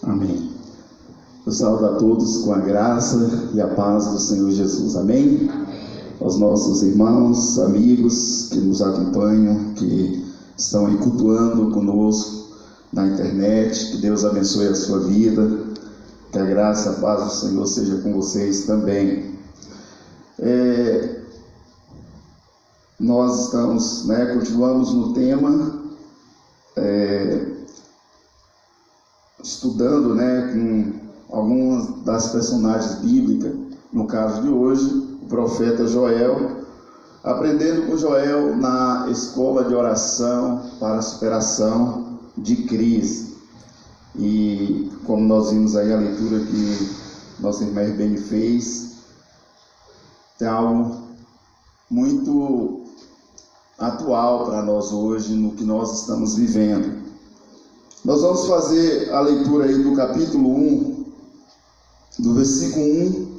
Amém. Eu saúdo a todos com a graça e a paz do Senhor Jesus. Amém? Aos nossos irmãos, amigos que nos acompanham, que estão aí cultuando conosco na internet, que Deus abençoe a sua vida, que a graça e a paz do Senhor seja com vocês também. Nós estamos, continuamos no tema, estudando com algumas das personagens bíblicas, no caso de hoje, o profeta Joel, aprendendo com Joel na escola de oração para a superação de crise. E como nós vimos aí a leitura que nossa irmã Beni fez, tem algo muito atual para nós hoje, no que nós estamos vivendo. Nós vamos fazer a leitura aí do capítulo 1, do versículo 1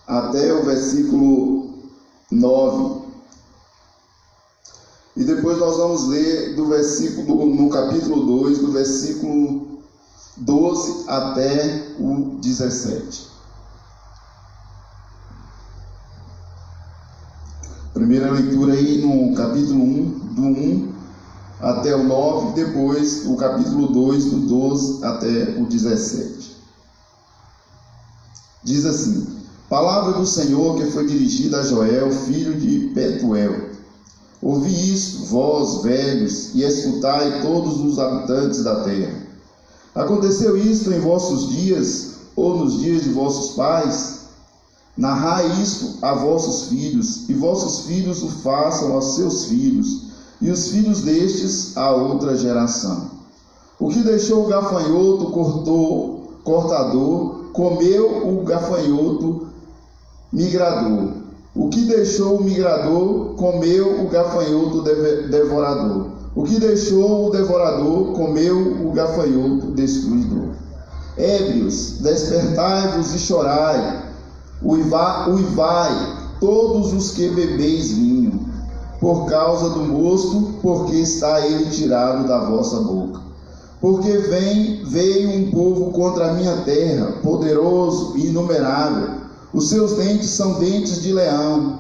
até o versículo 9. E depois nós vamos ler no capítulo 2, do versículo 12 até o 17. Primeira leitura aí no capítulo 1, do 1 até o 9, depois o capítulo 2, do 12 até o 17. Diz assim: Palavra do Senhor que foi dirigida a Joel, filho de Petuel. Ouvi isto, vós, velhos, e escutai todos os habitantes da terra. Aconteceu isto em vossos dias, ou nos dias de vossos pais? Narrai isto a vossos filhos, e vossos filhos o façam aos seus filhos, e os filhos destes a outra geração. O que deixou o gafanhoto cortador, comeu o gafanhoto migrador. O que deixou o migrador, comeu o gafanhoto devorador. O que deixou o devorador, comeu o gafanhoto destruidor. Ébrios, despertai-vos e chorai, uivai, todos os que bebeis vinho, por causa do mosto, porque está ele tirado da vossa boca. Porque veio um povo contra a minha terra, poderoso e inumerável. Os seus dentes são dentes de leão,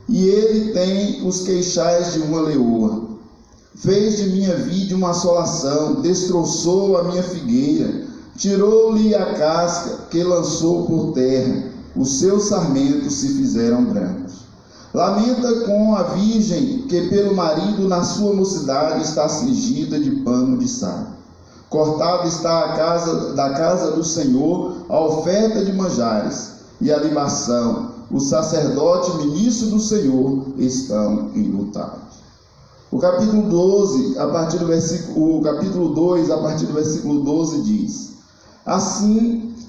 e ele tem os queixais de uma leoa. Fez de minha vide uma assolação, destroçou a minha figueira, tirou-lhe a casca que lançou por terra, os seus sarmentos se fizeram brancos. Lamenta com a virgem que pelo marido na sua mocidade está cingida de pano de saco. Cortada está da casa do Senhor a oferta de manjares e a libação. O sacerdote ministro do Senhor estão enlutados. O capítulo 2, a partir do versículo 12 diz: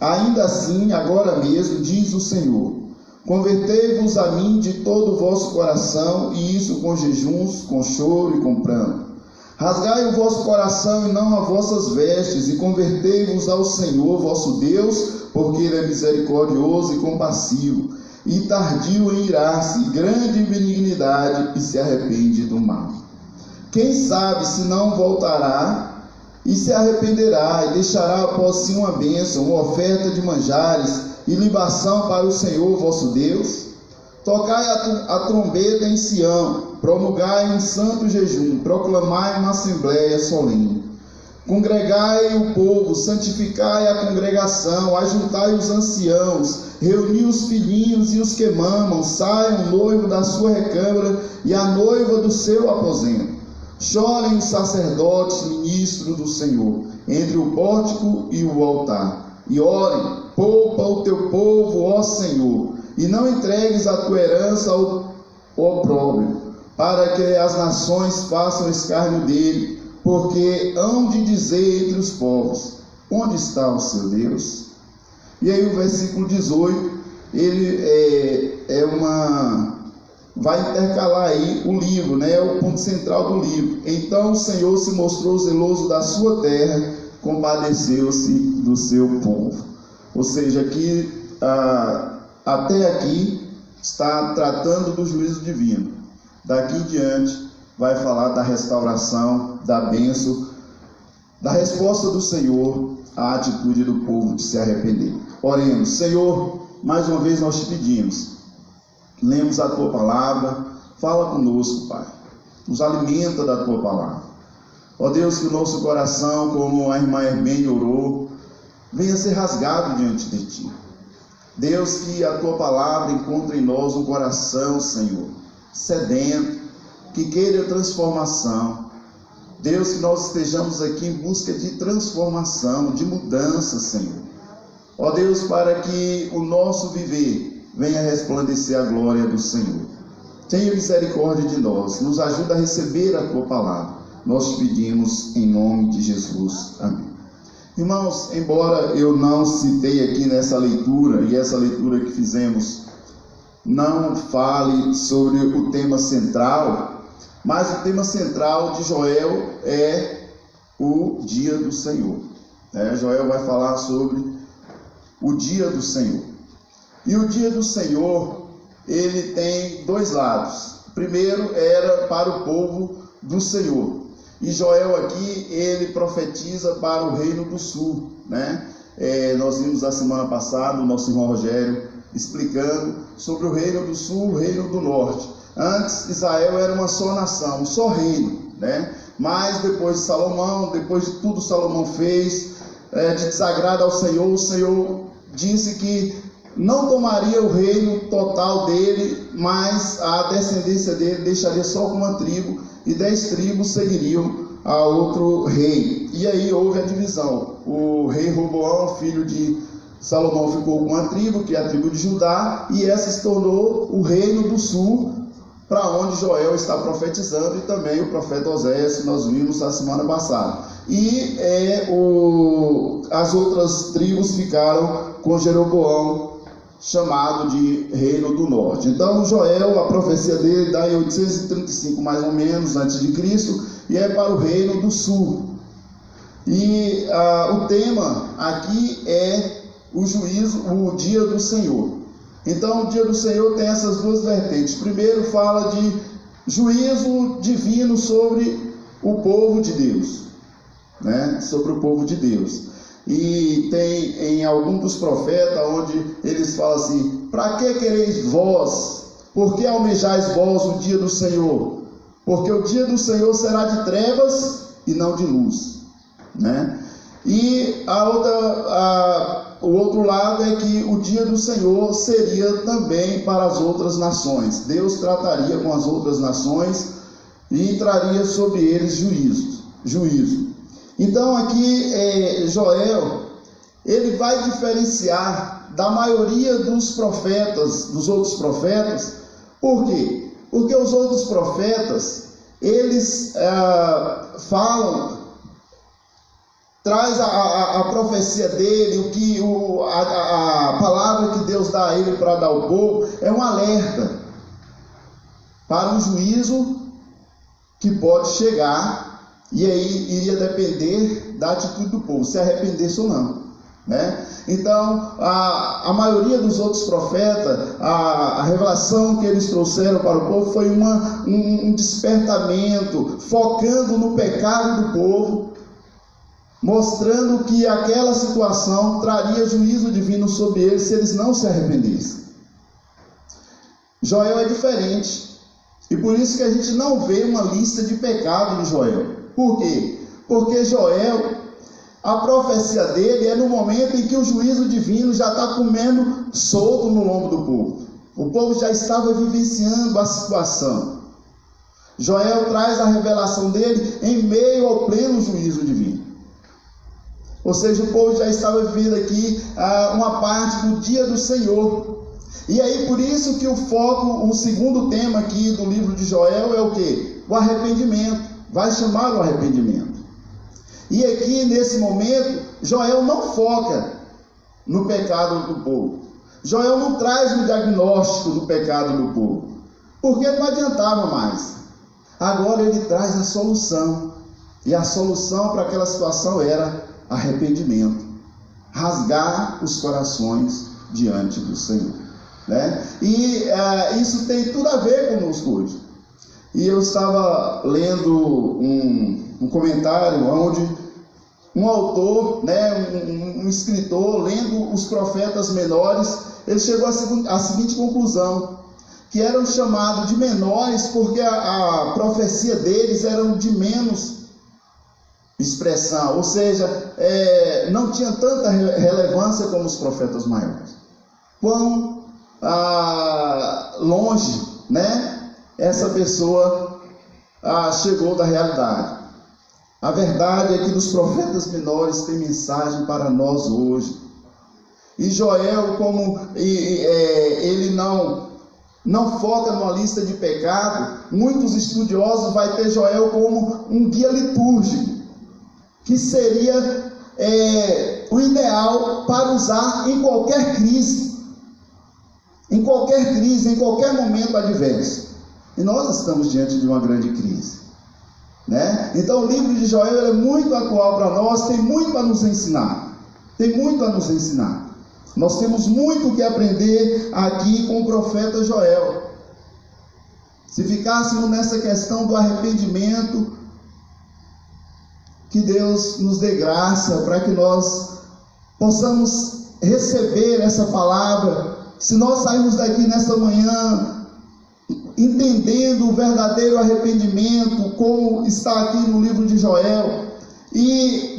Ainda assim, agora mesmo, diz o Senhor, convertei-vos a mim de todo o vosso coração, e isso com jejuns, com choro e com pranto. Rasgai o vosso coração e não as vossas vestes, e convertei-vos ao Senhor vosso Deus, porque Ele é misericordioso e compassivo, e tardio em irar-se, grande em benignidade, e se arrepende do mal. Quem sabe se não voltará e se arrependerá, e deixará após si uma bênção, uma oferta de manjares, e libação para o Senhor vosso Deus? Tocai a trombeta em Sião, promulgai um santo jejum, proclamai uma assembléia solene. Congregai o povo, santificai a congregação, ajuntai os anciãos, reuni os filhinhos e os que mamam, saiam o noivo da sua recâmara e a noiva do seu aposento. Chorem os sacerdotes, ministros do Senhor, entre o pórtico e o altar, e orem, poupa o teu povo, ó Senhor, e não entregues a tua herança ao opróbrio, para que as nações façam escárnio dele, porque hão de dizer entre os povos: onde está o seu Deus? E aí o versículo 18, ele vai intercalar aí o livro, é o ponto central do livro. Então o Senhor se mostrou zeloso da sua terra, compadeceu-se do seu povo. Ou seja, aqui, até aqui está tratando do juízo divino. Daqui em diante vai falar da restauração, da bênção da resposta do Senhor à atitude do povo de se arrepender. Oremos. Senhor, mais uma vez nós te pedimos, lemos a tua palavra, fala conosco, Pai, nos alimenta da tua palavra. Ó Deus, que o nosso coração, como a irmã Hermênia orou, venha ser rasgado diante de ti. Deus, que a tua palavra encontre em nós um coração, Senhor, sedento, que queira transformação. Deus, que nós estejamos aqui em busca de transformação, de mudança, Senhor. Ó Deus, para que o nosso viver venha resplandecer a glória do Senhor. Tenha misericórdia de nós, nos ajuda a receber a tua palavra. Nós te pedimos em nome de Jesus. Amém. Irmãos, embora eu não citei aqui nessa leitura, e essa leitura que fizemos não fale sobre o tema central, mas o tema central de Joel é o dia do Senhor. Joel vai falar sobre o dia do Senhor. E o dia do Senhor, ele tem dois lados. O primeiro era para o povo do Senhor. E Joel aqui, ele profetiza para o reino do sul, nós vimos a semana passada o nosso irmão Rogério explicando sobre o reino do sul, o reino do norte. Antes, Israel era uma só nação, um só reino, Mas depois de Salomão, depois de tudo Salomão fez, de desagrado ao Senhor, o Senhor disse que não tomaria o reino total dele, mas a descendência dele deixaria só com uma tribo, e 10 tribos seguiriam a outro rei. E aí houve a divisão. O rei Roboão, filho de Salomão, ficou com uma tribo, que é a tribo de Judá, e essa se tornou o reino do sul, para onde Joel está profetizando, e também o profeta Oséias, que nós vimos a semana passada. E as outras tribos ficaram com Jeroboão, chamado de reino do norte. Então Joel, a profecia dele dá em 835 mais ou menos antes de Cristo, e é para o reino do sul. E o tema aqui é o juízo, o dia do Senhor. Então o dia do Senhor tem essas duas vertentes. Primeiro fala de juízo divino sobre o povo de Deus, sobre o povo de Deus. E tem em algum dos profetas onde eles falam assim: para que quereis vós? Por que almejais vós o dia do Senhor? Porque o dia do Senhor será de trevas e não de luz, E o outro lado é que o dia do Senhor seria também para as outras nações. Deus trataria com as outras nações e traria sobre eles juízo. Então aqui Joel, ele vai diferenciar da maioria dos profetas, dos outros profetas. Por quê? Porque os outros profetas, eles traz a profecia dele, a palavra que Deus dá a ele para dar ao povo, é um alerta para um juízo que pode chegar. E aí iria depender da atitude do povo, se arrependesse ou não, Então, a maioria dos outros profetas, a revelação que eles trouxeram para o povo foi um despertamento, focando no pecado do povo, mostrando que aquela situação traria juízo divino sobre eles se eles não se arrependessem. Joel é diferente, e por isso que a gente não vê uma lista de pecados de Joel. Por quê? Porque Joel, a profecia dele é no momento em que o juízo divino já está comendo solto no lombo do povo. O povo já estava vivenciando a situação. Joel traz a revelação dele em meio ao pleno juízo divino. Ou seja, o povo já estava vivendo aqui uma parte do dia do Senhor. E aí por isso que o foco, o segundo tema aqui do livro de Joel é o quê? O arrependimento. Vai chamar o arrependimento. E aqui nesse momento, Joel não foca no pecado do povo. Joel não traz um diagnóstico do pecado do povo, porque não adiantava mais. Agora ele traz a solução. E a solução para aquela situação era arrependimento. Rasgar os corações diante do Senhor. E isso tem tudo a ver conosco hoje. E eu estava lendo um comentário onde um autor, né, um escritor, lendo os profetas menores, ele chegou à seguinte conclusão, que eram chamados de menores porque a profecia deles era de menos expressão, ou seja, não tinha tanta relevância como os profetas maiores. Quão longe, né, essa pessoa chegou da realidade. A verdade é que nos profetas menores tem mensagem para nós hoje. E Joel, como ele não foca numa lista de pecado, muitos estudiosos vai ter Joel como um guia litúrgico, que seria o ideal para usar em qualquer crise, em qualquer momento adverso. E nós estamos diante de uma grande crise, né? Então o livro de Joel é muito atual para nós, tem muito a nos ensinar. Nós temos muito que aprender aqui com o profeta Joel. Se ficássemos nessa questão do arrependimento, que Deus nos dê graça para que nós possamos receber essa palavra. Se nós sairmos daqui nessa manhã entendendo o verdadeiro arrependimento, como está aqui no livro de Joel, e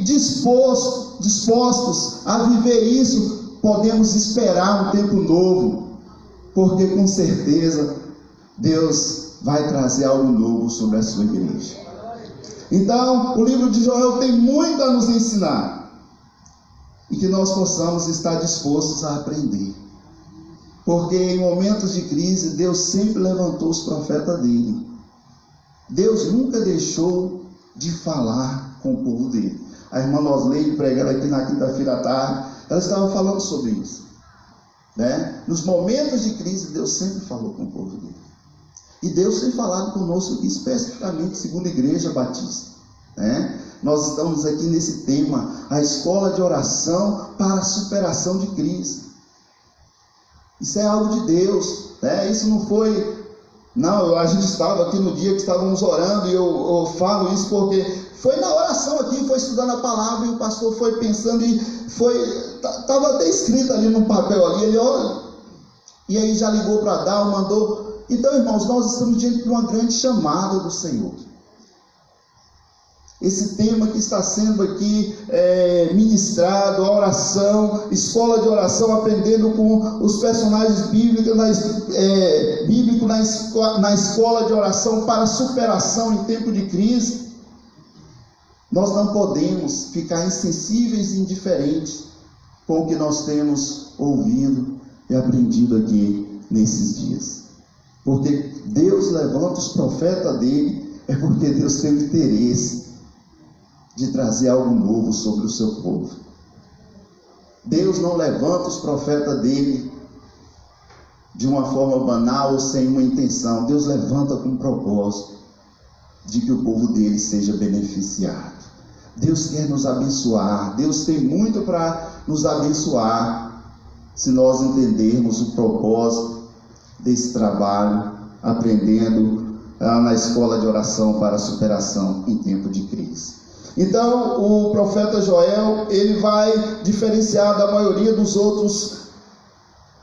dispostos a viver isso, podemos esperar um tempo novo, porque com certeza Deus vai trazer algo novo sobre a sua igreja. Então, o livro de Joel tem muito a nos ensinar, e que nós possamos estar dispostos a aprender, porque em momentos de crise Deus sempre levantou os profetas dele. Deus nunca deixou de falar com o povo dele. A irmã Nosleide, pregando aqui na quinta-feira à tarde, ela estava falando sobre isso, né? Nos momentos de crise Deus sempre falou com o povo dele. E Deus tem falado conosco aqui, especificamente segundo a Igreja Batista, né? Nós estamos aqui nesse tema, a escola de oração para a superação de crise. Isso é algo de Deus, né? Isso não foi... Não, a gente estava aqui no dia que estávamos orando, e eu falo isso porque foi na oração aqui, foi estudando a palavra, e o pastor foi pensando, e estava até escrito ali no papel ali, ele olha, e aí já ligou para Adal, mandou. Então, irmãos, nós estamos diante de uma grande chamada do Senhor. Esse tema que está sendo aqui ministrado, a oração, escola de oração, aprendendo com os personagens bíblicos na escola de oração para superação em tempo de crise. Nós não podemos ficar insensíveis e indiferentes com o que nós temos ouvido e aprendido aqui nesses dias. Porque Deus levanta os profetas dele, é porque Deus tem o interesse de trazer algo novo sobre o seu povo. Deus não levanta os profetas dele de uma forma banal ou sem uma intenção. Deus levanta com um propósito de que o povo dele seja beneficiado. Deus quer nos abençoar. Deus tem muito para nos abençoar, se nós entendermos o propósito desse trabalho, aprendendo na escola de oração para a superação em tempo de crise. Então, o profeta Joel, ele vai diferenciar da maioria dos outros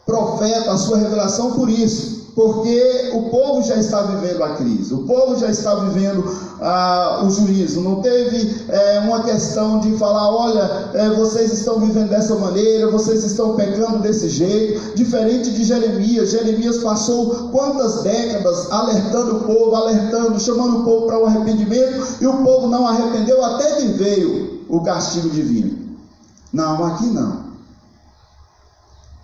profetas a sua revelação por isso, porque o povo já está vivendo a crise, o povo já está vivendo o juízo. Não teve uma questão de falar, olha, vocês estão vivendo dessa maneira, vocês estão pecando desse jeito, diferente de Jeremias. Jeremias passou quantas décadas alertando o povo, chamando o povo para o arrependimento, e o povo não arrependeu até que veio o castigo divino. Não, aqui não.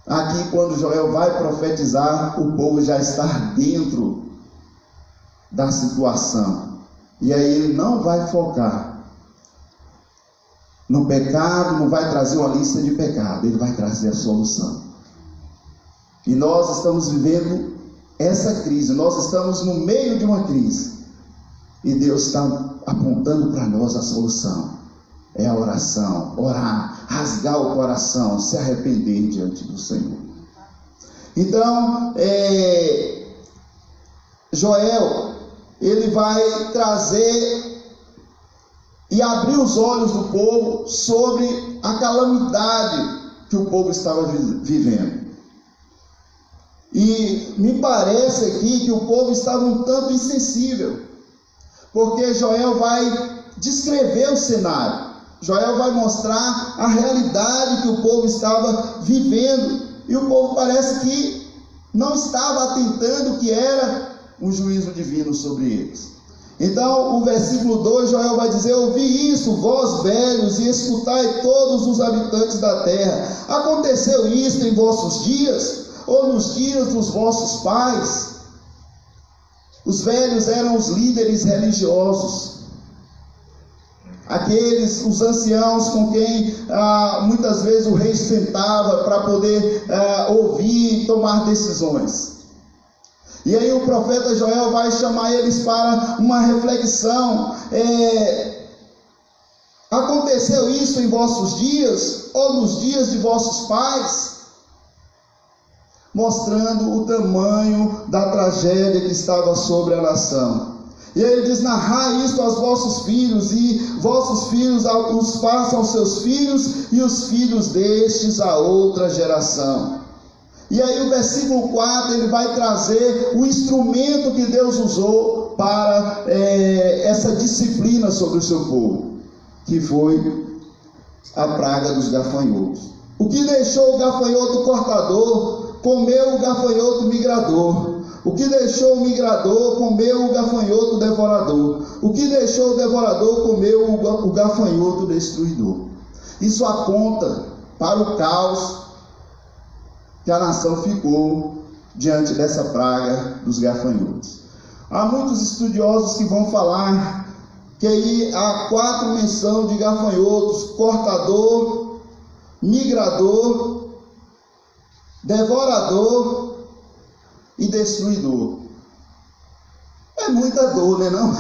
Aqui, quando Joel vai profetizar, o povo já está dentro da situação. E aí ele não vai focar no pecado, não vai trazer uma lista de pecado, ele vai trazer a solução. E nós estamos vivendo essa crise, nós estamos no meio de uma crise. E Deus está apontando para nós a solução. É a oração, orar, rasgar o coração, se arrepender diante do Senhor. Então, Joel, ele vai trazer e abriu os olhos do povo sobre a calamidade que o povo estava vivendo. E me parece aqui que o povo estava um tanto insensível, porque Joel vai descrever o cenário. Joel vai mostrar a realidade que o povo estava vivendo, e o povo parece que não estava atentando que era um juízo divino sobre eles. Então, o versículo 2, Joel vai dizer: ouvi isso, vós velhos, e escutai todos os habitantes da terra. Aconteceu isto em vossos dias, ou nos dias dos vossos pais? Os velhos eram os líderes religiosos, os anciãos com quem muitas vezes o rei sentava para poder ouvir e tomar decisões. E aí o profeta Joel vai chamar eles para uma reflexão. Aconteceu isso em vossos dias, ou nos dias de vossos pais? Mostrando o tamanho da tragédia que estava sobre a nação. E aí ele diz: narrai isto aos vossos filhos, e vossos filhos os façam aos seus filhos, e os filhos destes a outra geração. E aí o versículo 4, ele vai trazer o instrumento que Deus usou para essa disciplina sobre o seu povo, que foi a praga dos gafanhotos. O que deixou o gafanhoto cortador, comeu o gafanhoto migrador. O que deixou o migrador, comeu o gafanhoto devorador. O que deixou o devorador, comeu o gafanhoto destruidor. Isso aponta para o caos que a nação ficou diante dessa praga dos gafanhotos. Há muitos estudiosos que vão falar que aí há 4 menções de gafanhotos: cortador, migrador, devorador e destruidor. É muita dor, né não?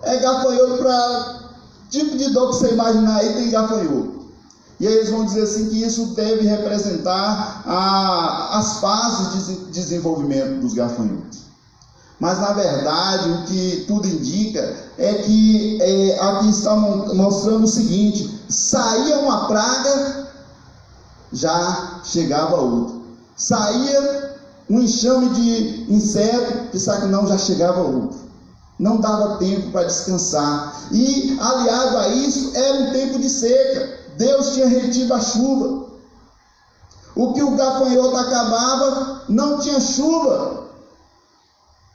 É gafanhoto para tipo de dor que você imaginar aí, tem gafanhoto. E aí eles vão dizer assim que isso deve representar as fases de desenvolvimento dos gafanhotos. Mas na verdade o que tudo indica é que aqui está mostrando o seguinte: saía uma praga, já chegava outra. Saía um enxame de inseto, pensar que não, já chegava outro. Não dava tempo para descansar. E aliado a isso, era um tempo de seca. Deus tinha retido a chuva. O que o gafanhoto acabava, não tinha chuva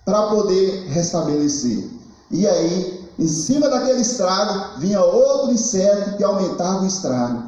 para poder restabelecer. E aí, em cima daquele estrago, vinha outro inseto que aumentava o estrago.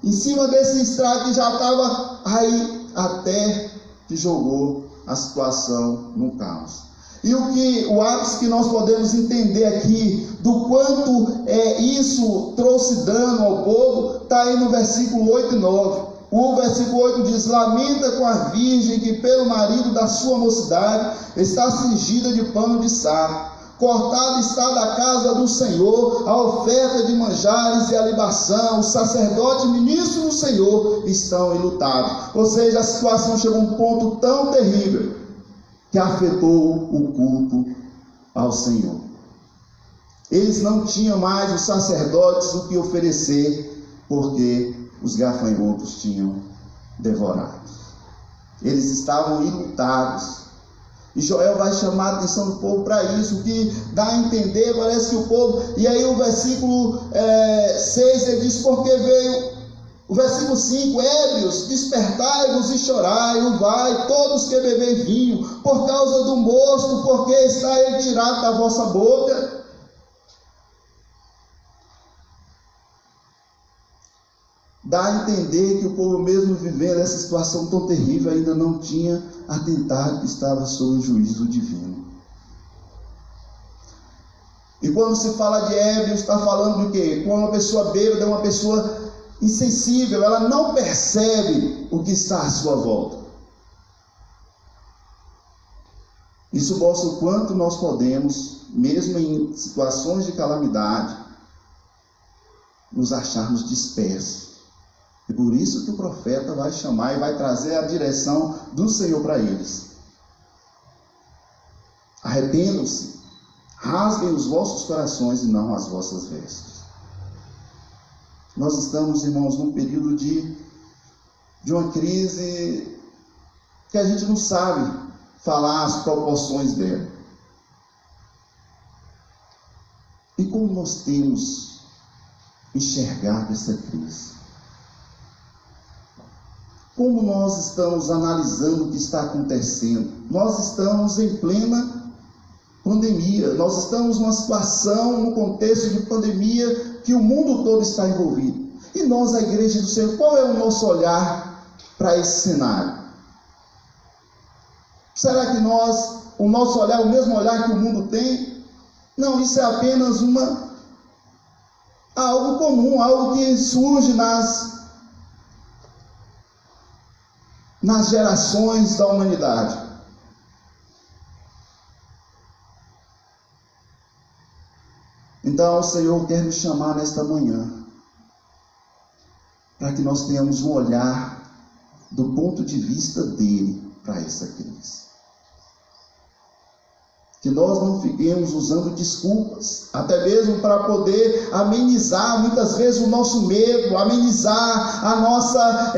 Em cima desse estrago que já estava aí, até que jogou a situação no caos. E o ápice que nós podemos entender aqui do quanto isso trouxe dano ao povo, está aí no versículo 8 e 9. O versículo 8 diz: lamenta com a virgem que pelo marido da sua mocidade está cingida de pano de saco. Cortada está da casa do Senhor a oferta de manjares e a libação. Os sacerdotes ministros do Senhor estão enlutados. Ou seja, a situação chegou a um ponto tão terrível que afetou o culto ao Senhor. Eles não tinham mais, os sacerdotes, o que oferecer, porque os gafanhotos tinham devorado. Eles estavam enlutados. E Joel vai chamar a atenção do povo para isso, o que dá a entender, parece que o povo... E aí o versículo 6, ele diz: porque veio... O versículo 5, ébrios, despertai-vos e chorai, vai, todos que bebem vinho, por causa do mosto, porque está ele tirado da vossa boca. Dá a entender que o povo, mesmo vivendo essa situação tão terrível, ainda não tinha atentado que estava sob o juízo divino. E quando se fala de ébrios, está falando do quê? Quando uma pessoa bêbada é uma pessoa insensível, ela não percebe o que está à sua volta. Isso mostra o quanto nós podemos, mesmo em situações de calamidade, nos acharmos dispersos. E por isso que o profeta vai chamar e vai trazer a direção do Senhor para eles. Arrependam-se, Rasguem os vossos corações e não as vossas vestes. Nós estamos, irmãos, num período de uma crise que a gente não sabe falar as proporções dela. E como nós temos enxergado essa crise? Como nós estamos analisando o que está acontecendo? Nós estamos em plena pandemia, nós estamos numa situação, num contexto de pandemia que o mundo todo está envolvido. E nós, a Igreja do Senhor, qual é o nosso olhar para esse cenário? Será que o nosso olhar é o mesmo olhar que o mundo tem? Não, isso é apenas algo comum, algo que surge nas gerações da humanidade. Então o Senhor quer nos chamar nesta manhã para que nós tenhamos um olhar do ponto de vista dele para essa crise. Que nós não fiquemos usando desculpas, até mesmo para poder amenizar muitas vezes o nosso medo, amenizar a nossa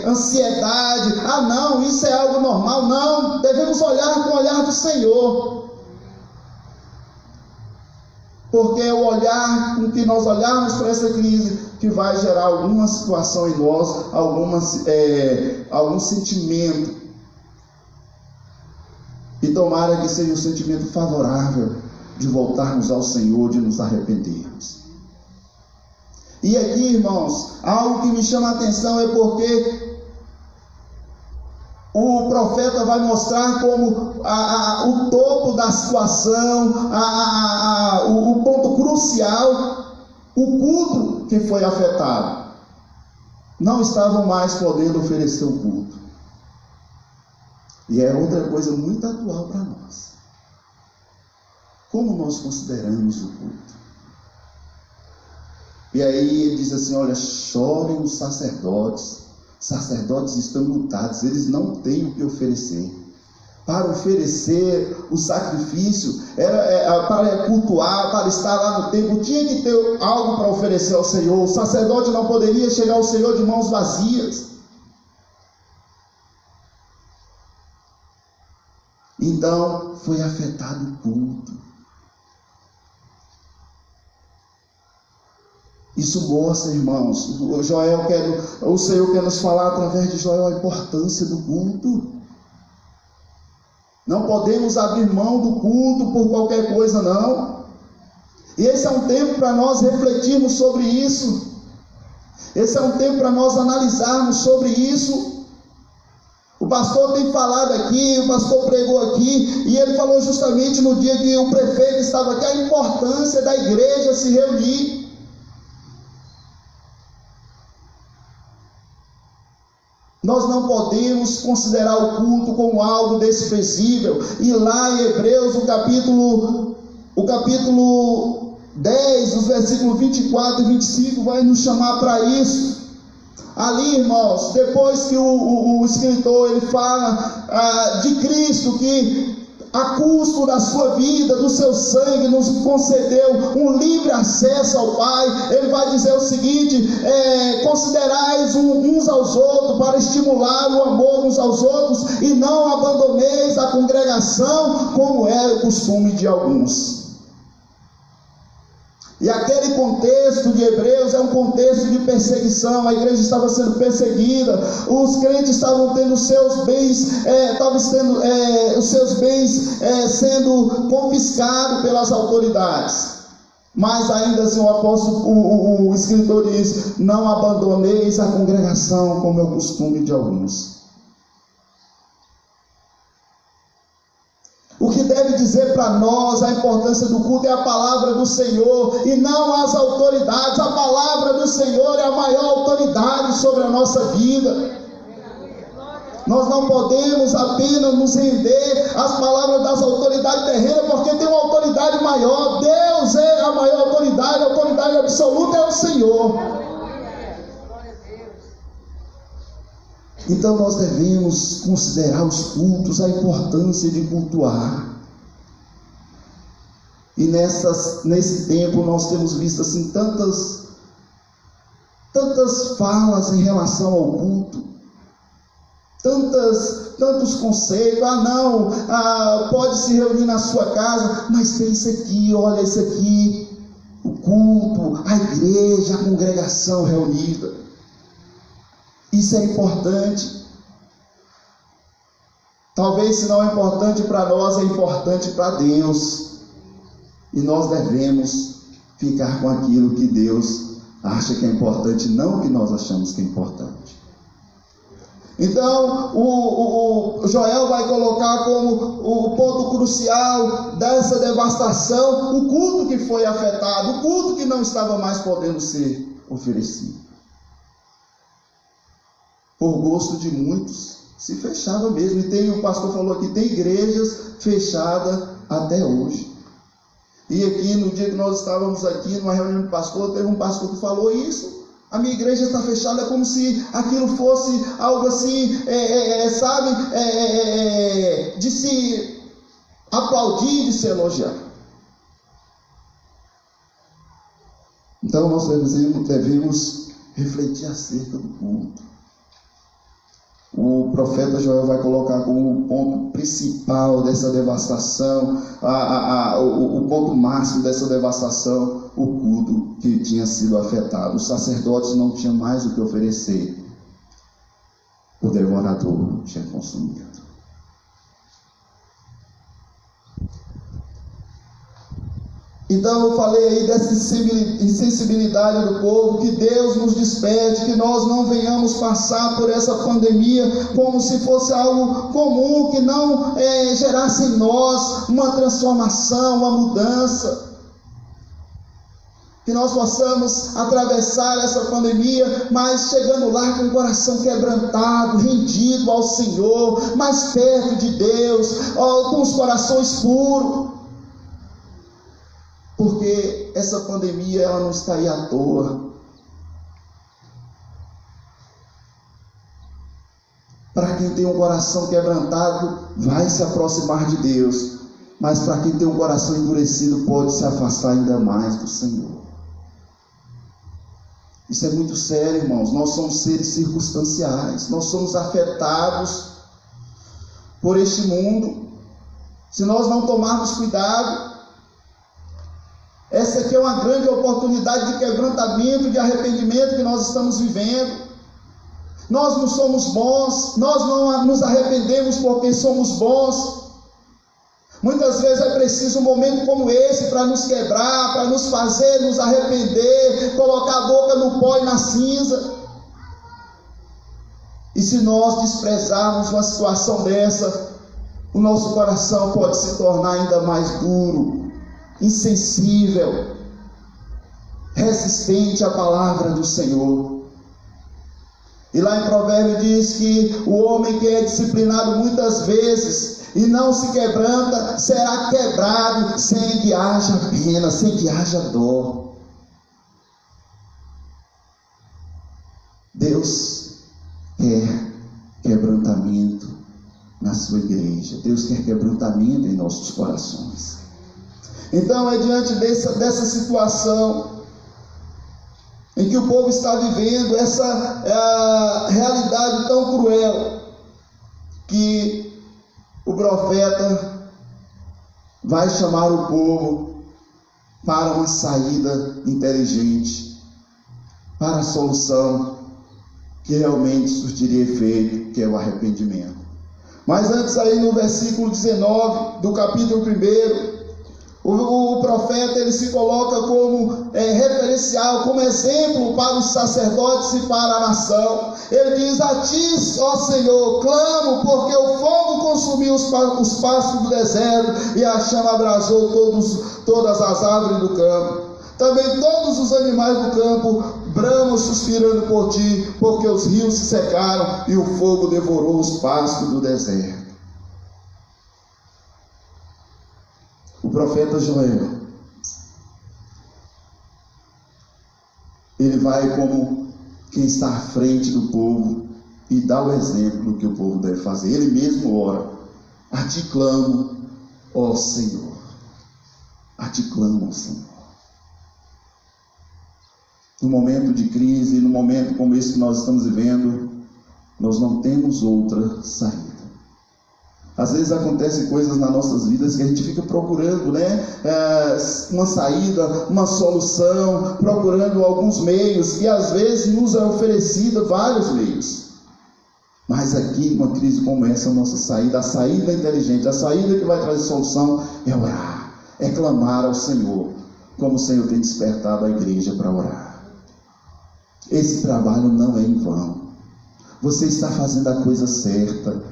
ansiedade. Ah não, isso é algo normal. Não, devemos olhar com o olhar do Senhor. Porque é o olhar com que nós olharmos para essa crise que vai gerar alguma situação em nós, algum sentimento. E tomara que seja um sentimento favorável de voltarmos ao Senhor, de nos arrependermos. E aqui, irmãos, algo que me chama a atenção é porque o profeta vai mostrar como o topo da situação, o ponto crucial, o culto que foi afetado. Não estavam mais podendo oferecer o culto. E é outra coisa muito atual para nós. Como nós consideramos o culto? E aí ele diz assim, olha, chorem os sacerdotes estão lutados, eles não têm o que oferecer. Para oferecer o sacrifício, para cultuar, para estar lá no templo, tinha que ter algo para oferecer ao Senhor. O sacerdote não poderia chegar ao Senhor de mãos vazias. Então, foi afetado o culto. Isso mostra, irmãos, o Senhor quer nos falar através de Joel a importância do culto. Não podemos abrir mão do culto por qualquer coisa, não. E esse é um tempo para nós refletirmos sobre isso. Esse é um tempo para nós analisarmos sobre isso. O pastor tem falado aqui, o pastor pregou aqui, e ele falou justamente no dia que o prefeito estava aqui, a importância da igreja se reunir. Nós não podemos considerar o culto como algo desprezível. E lá em Hebreus, o capítulo 10, os versículos 24 e 25, vai nos chamar para isso. Ali, irmãos, depois que o escritor ele fala de Cristo, que a custo da sua vida, do seu sangue, nos concedeu um livre acesso ao Pai, ele vai dizer o seguinte: considerais uns aos outros para estimular o amor uns aos outros, e não abandoneis a congregação, como era o costume de alguns. E aquele contexto de Hebreus é um contexto de perseguição. A igreja estava sendo perseguida, os crentes estavam tendo os seus bens, sendo confiscados pelas autoridades. Mas ainda assim o escritor diz: não abandoneis a congregação, como é o costume de alguns. O que deve dizer para nós a importância do culto é a palavra do Senhor e não as autoridades. A palavra do Senhor é a maior autoridade sobre a nossa vida. Nós não podemos apenas nos render às palavras das autoridades terrenas, porque tem uma autoridade maior. Deus é a maior autoridade, a autoridade absoluta é o Senhor. Então nós devemos considerar os cultos, a importância de cultuar. E nesse tempo nós temos visto assim tantas falas em relação ao culto, tantos conceitos. Pode se reunir na sua casa, mas tem isso aqui, olha isso aqui, o culto, a igreja, a congregação reunida. Isso é importante. Talvez, se não é importante para nós, é importante para Deus. E nós devemos ficar com aquilo que Deus acha que é importante, não o que nós achamos que é importante. Então, o Joel vai colocar como o ponto crucial dessa devastação o culto que foi afetado, o culto que não estava mais podendo ser oferecido. Por gosto de muitos, se fechava mesmo. E o pastor falou aqui, tem igrejas fechadas até hoje. E aqui, no dia que nós estávamos aqui, numa reunião de pastor, teve um pastor que falou isso. A minha igreja está fechada, como se aquilo fosse algo assim, de se aplaudir, de se elogiar. Então nós devemos refletir acerca do culto. O profeta Joel vai colocar como ponto principal dessa devastação, o ponto máximo dessa devastação, o culto que tinha sido afetado. Os sacerdotes não tinham mais o que oferecer. O devorador tinha consumido. Então eu falei aí dessa insensibilidade do povo, que Deus nos desperte, que nós não venhamos passar por essa pandemia como se fosse algo comum, que não gerasse em nós uma transformação, uma mudança. Que nós possamos atravessar essa pandemia, mas chegando lá com o coração quebrantado, rendido ao Senhor, mais perto de Deus, com os corações puros. Porque essa pandemia, ela não está aí à toa. Para quem tem um coração quebrantado, vai se aproximar de Deus. Mas para quem tem um coração endurecido, pode se afastar ainda mais do Senhor. Isso é muito sério, irmãos. Nós somos seres circunstanciais. Nós somos afetados por este mundo. Se nós não tomarmos cuidado, essa aqui é uma grande oportunidade de quebrantamento, de arrependimento que nós estamos vivendo. Nós não somos bons, nós não nos arrependemos porque somos bons. Muitas vezes é preciso um momento como esse para nos quebrar, para nos fazer nos arrepender, colocar a boca no pó e na cinza. E se nós desprezarmos uma situação dessa, o nosso coração pode se tornar ainda mais duro, insensível, resistente à palavra do Senhor. E lá em Provérbios diz que o homem que é disciplinado muitas vezes e não se quebranta, será quebrado sem que haja pena, sem que haja dor. Deus quer quebrantamento na sua igreja. Deus quer quebrantamento em nossos corações. Então é diante dessa situação em que o povo está vivendo, essa realidade tão cruel, que o profeta vai chamar o povo para uma saída inteligente, para a solução que realmente surtiria efeito, que é o arrependimento. Mas antes, aí no versículo 19 do capítulo 1, o profeta, ele se coloca como referencial, como exemplo para os sacerdotes e para a nação. Ele diz: a ti, ó Senhor, clamo, porque o fogo consumiu os pastos do deserto e a chama abrasou todas as árvores do campo. Também todos os animais do campo bramam suspirando por ti, porque os rios se secaram e o fogo devorou os pastos do deserto. O profeta Joel, ele vai como quem está à frente do povo e dá o exemplo do que o povo deve fazer. Ele mesmo ora: a ti clamo, ó Senhor. a ti clamo, Senhor. No momento de crise, no momento como esse que nós estamos vivendo, nós não temos outra saída. Às vezes acontecem coisas nas nossas vidas que a gente fica procurando, uma saída, uma solução, procurando alguns meios, e às vezes nos é oferecido vários meios. Mas aqui, numa crise como essa, a nossa saída, a saída inteligente, a saída que vai trazer solução é orar, é clamar ao Senhor, como o Senhor tem despertado a igreja para orar. Esse trabalho não é em vão. Você está fazendo a coisa certa,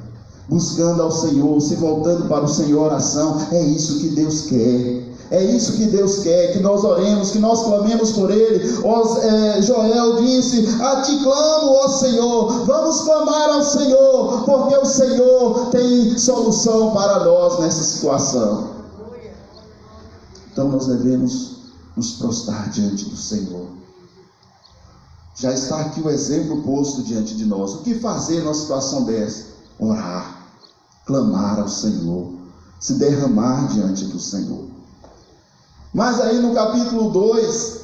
buscando ao Senhor, se voltando para o Senhor, oração. É isso que Deus quer. É isso que Deus quer, que nós oremos, que nós clamemos por Ele. Joel disse: a ti clamo, ó Senhor. Vamos clamar ao Senhor, porque o Senhor tem solução para nós nessa situação. Então nós devemos nos prostrar diante do Senhor. Já está aqui o exemplo posto diante de nós. O que fazer numa situação dessa? Orar, clamar ao Senhor, se derramar diante do Senhor. Mas aí no capítulo 2,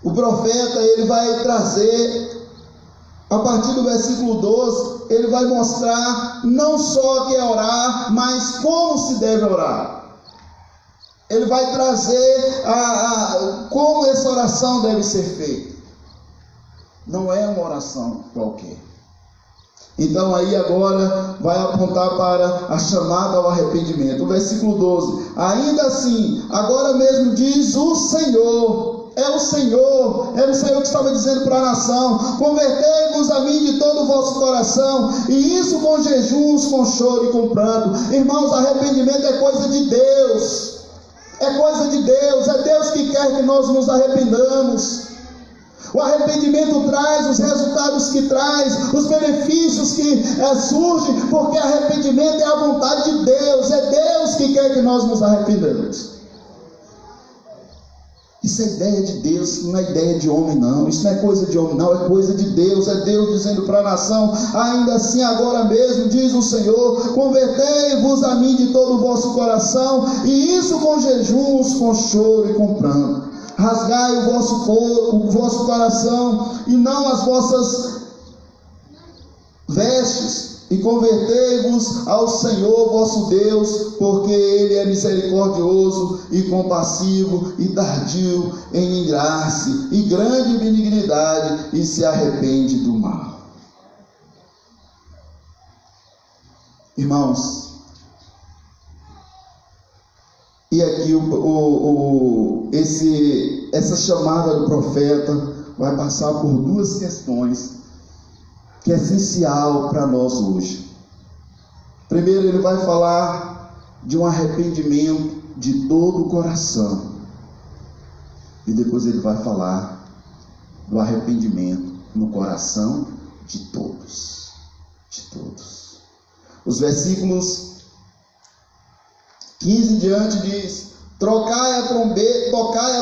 o profeta ele vai trazer, a partir do versículo 12, ele vai mostrar não só que é orar, mas como se deve orar. Ele vai trazer como essa oração deve ser feita. Não é uma oração qualquer. Então aí agora vai apontar para a chamada ao arrependimento. O versículo 12: ainda assim, agora mesmo diz o Senhor. É o Senhor que estava dizendo para a nação: convertei-vos a mim de todo o vosso coração, e isso com jejuns, com choro e com pranto. Irmãos, arrependimento é coisa de Deus. É coisa de Deus, é Deus que quer que nós nos arrependamos. O arrependimento traz os resultados que traz, os benefícios que surgem, porque arrependimento é a vontade de Deus, é Deus que quer que nós nos arrependamos. Isso é ideia de Deus, não é ideia de homem não, isso não é coisa de homem não, é coisa de Deus, é Deus dizendo para a nação: ainda assim agora mesmo diz o Senhor, convertei-vos a mim de todo o vosso coração, e isso com jejuns, com choro e com pranto. Rasgai o vosso coração e não as vossas vestes, e convertei-vos ao Senhor vosso Deus, porque Ele é misericordioso e compassivo e tardio em irar-se, e grande em benignidade, e se arrepende do mal. Irmãos, e aqui essa chamada do profeta vai passar por duas questões que é essencial para nós hoje. Primeiro, ele vai falar de um arrependimento de todo o coração, e depois ele vai falar do arrependimento no coração de todos. Os versículos 15 em diante diz: tocai a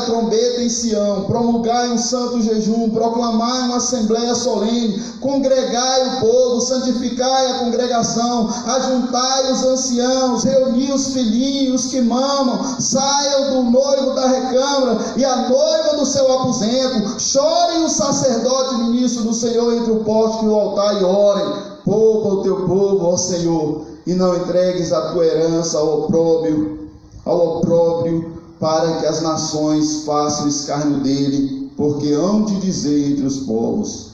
trombeta em Sião, promulgai um santo jejum, proclamai uma assembleia solene, congregai o povo, santificai a congregação, ajuntai os anciãos, reuni os filhinhos que mamam, saiam do noivo da recâmara e a noiva do seu aposento, chorem o sacerdote ministro do Senhor entre o pórtico e o altar, e orem. Poupa o teu povo, ó Senhor, e não entregues a tua herança ao opróbrio, para que as nações façam escárnio dele, porque hão de dizer entre os povos: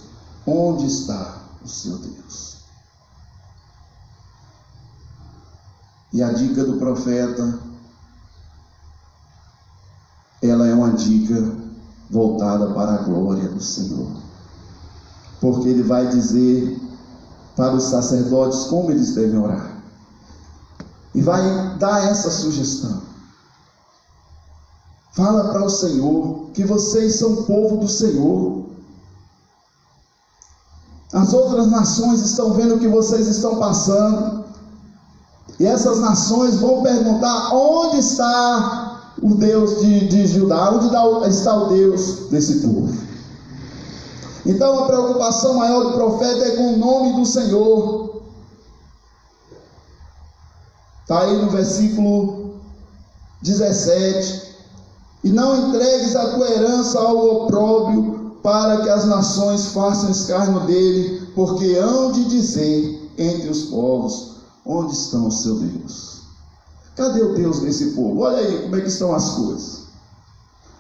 onde está o seu Deus? E a dica do profeta, ela é uma dica voltada para a glória do Senhor, porque ele vai dizer para os sacerdotes como eles devem orar, e vai dar essa sugestão. Fala para o Senhor que vocês são povo do Senhor. As outras nações estão vendo o que vocês estão passando, e essas nações vão perguntar: onde está o Deus de Judá? Onde está o Deus desse povo? Então a preocupação maior do profeta é com o nome do Senhor. Está aí no versículo 17. E não entregues a tua herança ao opróbrio, para que as nações façam escárnio dele, porque hão de dizer entre os povos: onde estão o seu Deus? Cadê o Deus desse povo? Olha aí como é que estão as coisas.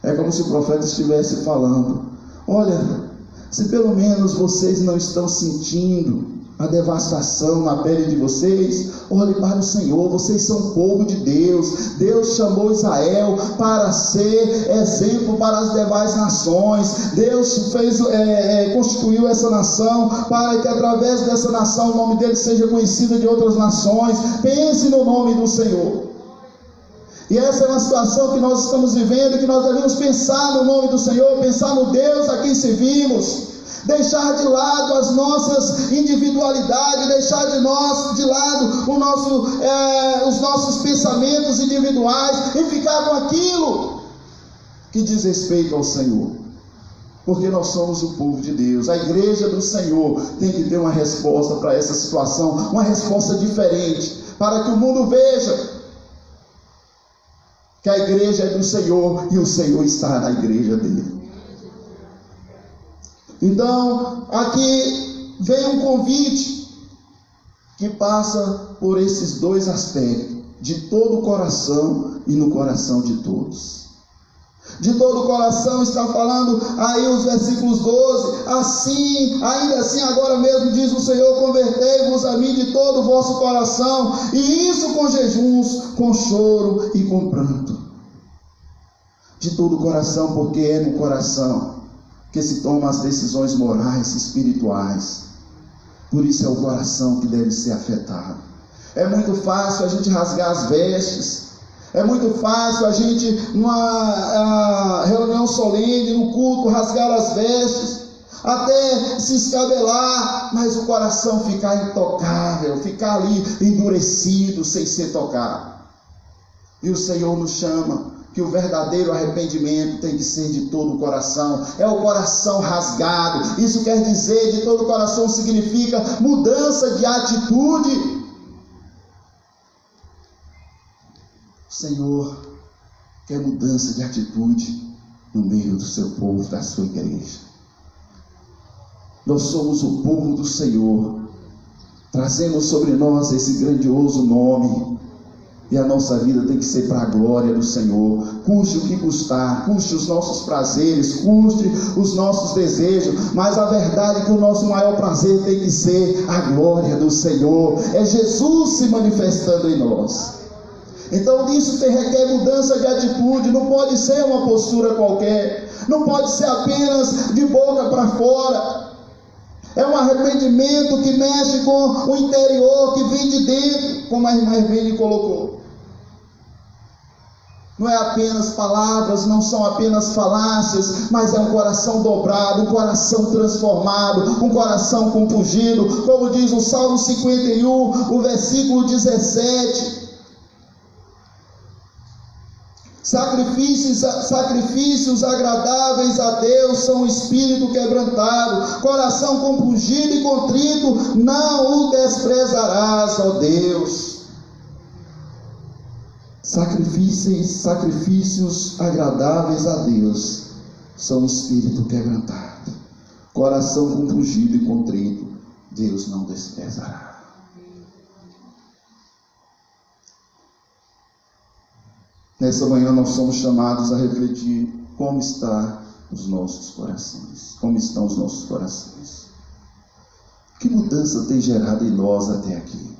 É como se o profeta estivesse falando: olha, se pelo menos vocês não estão sentindo a devastação na pele de vocês, olhe para o Senhor. Vocês são povo de Deus. Deus chamou Israel para ser exemplo para as demais nações. Deus constituiu essa nação para que através dessa nação o nome dele seja conhecido de outras nações. Pense no nome do Senhor. E essa é uma situação que nós estamos vivendo, que nós devemos pensar no nome do Senhor, pensar no Deus a quem servimos. Deixar de lado as nossas individualidades, deixar de lado os nossos pensamentos individuais e ficar com aquilo que diz respeito ao Senhor. Porque nós somos o povo de Deus. A igreja do Senhor tem que ter uma resposta para essa situação, uma resposta diferente, para que o mundo veja que a igreja é do Senhor e o Senhor está na igreja dele. Então, aqui vem um convite que passa por esses dois aspectos: de todo o coração e no coração de todos. De todo o coração está falando aí os versículos 12: ainda assim agora mesmo diz o Senhor, convertei-vos a mim de todo o vosso coração, e isso com jejuns, com choro e com pranto. De todo o coração, porque é no coração que se tomam as decisões morais e espirituais. Por isso é o coração que deve ser afetado. É muito fácil a gente rasgar as vestes. É muito fácil a gente, numa reunião solene, no culto, rasgar as vestes, até se escabelar, mas o coração ficar intocável, ficar ali endurecido, sem ser tocado. E o Senhor nos chama que o verdadeiro arrependimento tem que ser de todo o coração. É o coração rasgado. Isso quer dizer, de todo o coração significa mudança de atitude. O Senhor quer mudança de atitude no meio do seu povo, da sua igreja. Nós somos o povo do Senhor, trazemos sobre nós esse grandioso nome. E a nossa vida tem que ser para a glória do Senhor, custe o que custar, custe os nossos prazeres, custe os nossos desejos, mas a verdade é que o nosso maior prazer tem que ser a glória do Senhor, é Jesus se manifestando em nós. Então isso requer mudança de atitude, não pode ser uma postura qualquer, não pode ser apenas de boca para fora. É um arrependimento que mexe com o interior, que vem de dentro, como a irmã Irvine colocou. Não é apenas palavras, não são apenas falácias, mas é um coração dobrado, um coração transformado, um coração compungido, como diz o Salmo 51, o versículo 17. Sacrifícios agradáveis a Deus são o espírito quebrantado, coração compungido e contrito, não o desprezarás, ó Deus. Sacrifícios agradáveis a Deus são o espírito quebrantado, coração compungido e contrito, Deus não desprezará. Nessa manhã nós somos chamados a refletir como estão os nossos corações. Como estão os nossos corações? Que mudança tem gerado em nós até aqui?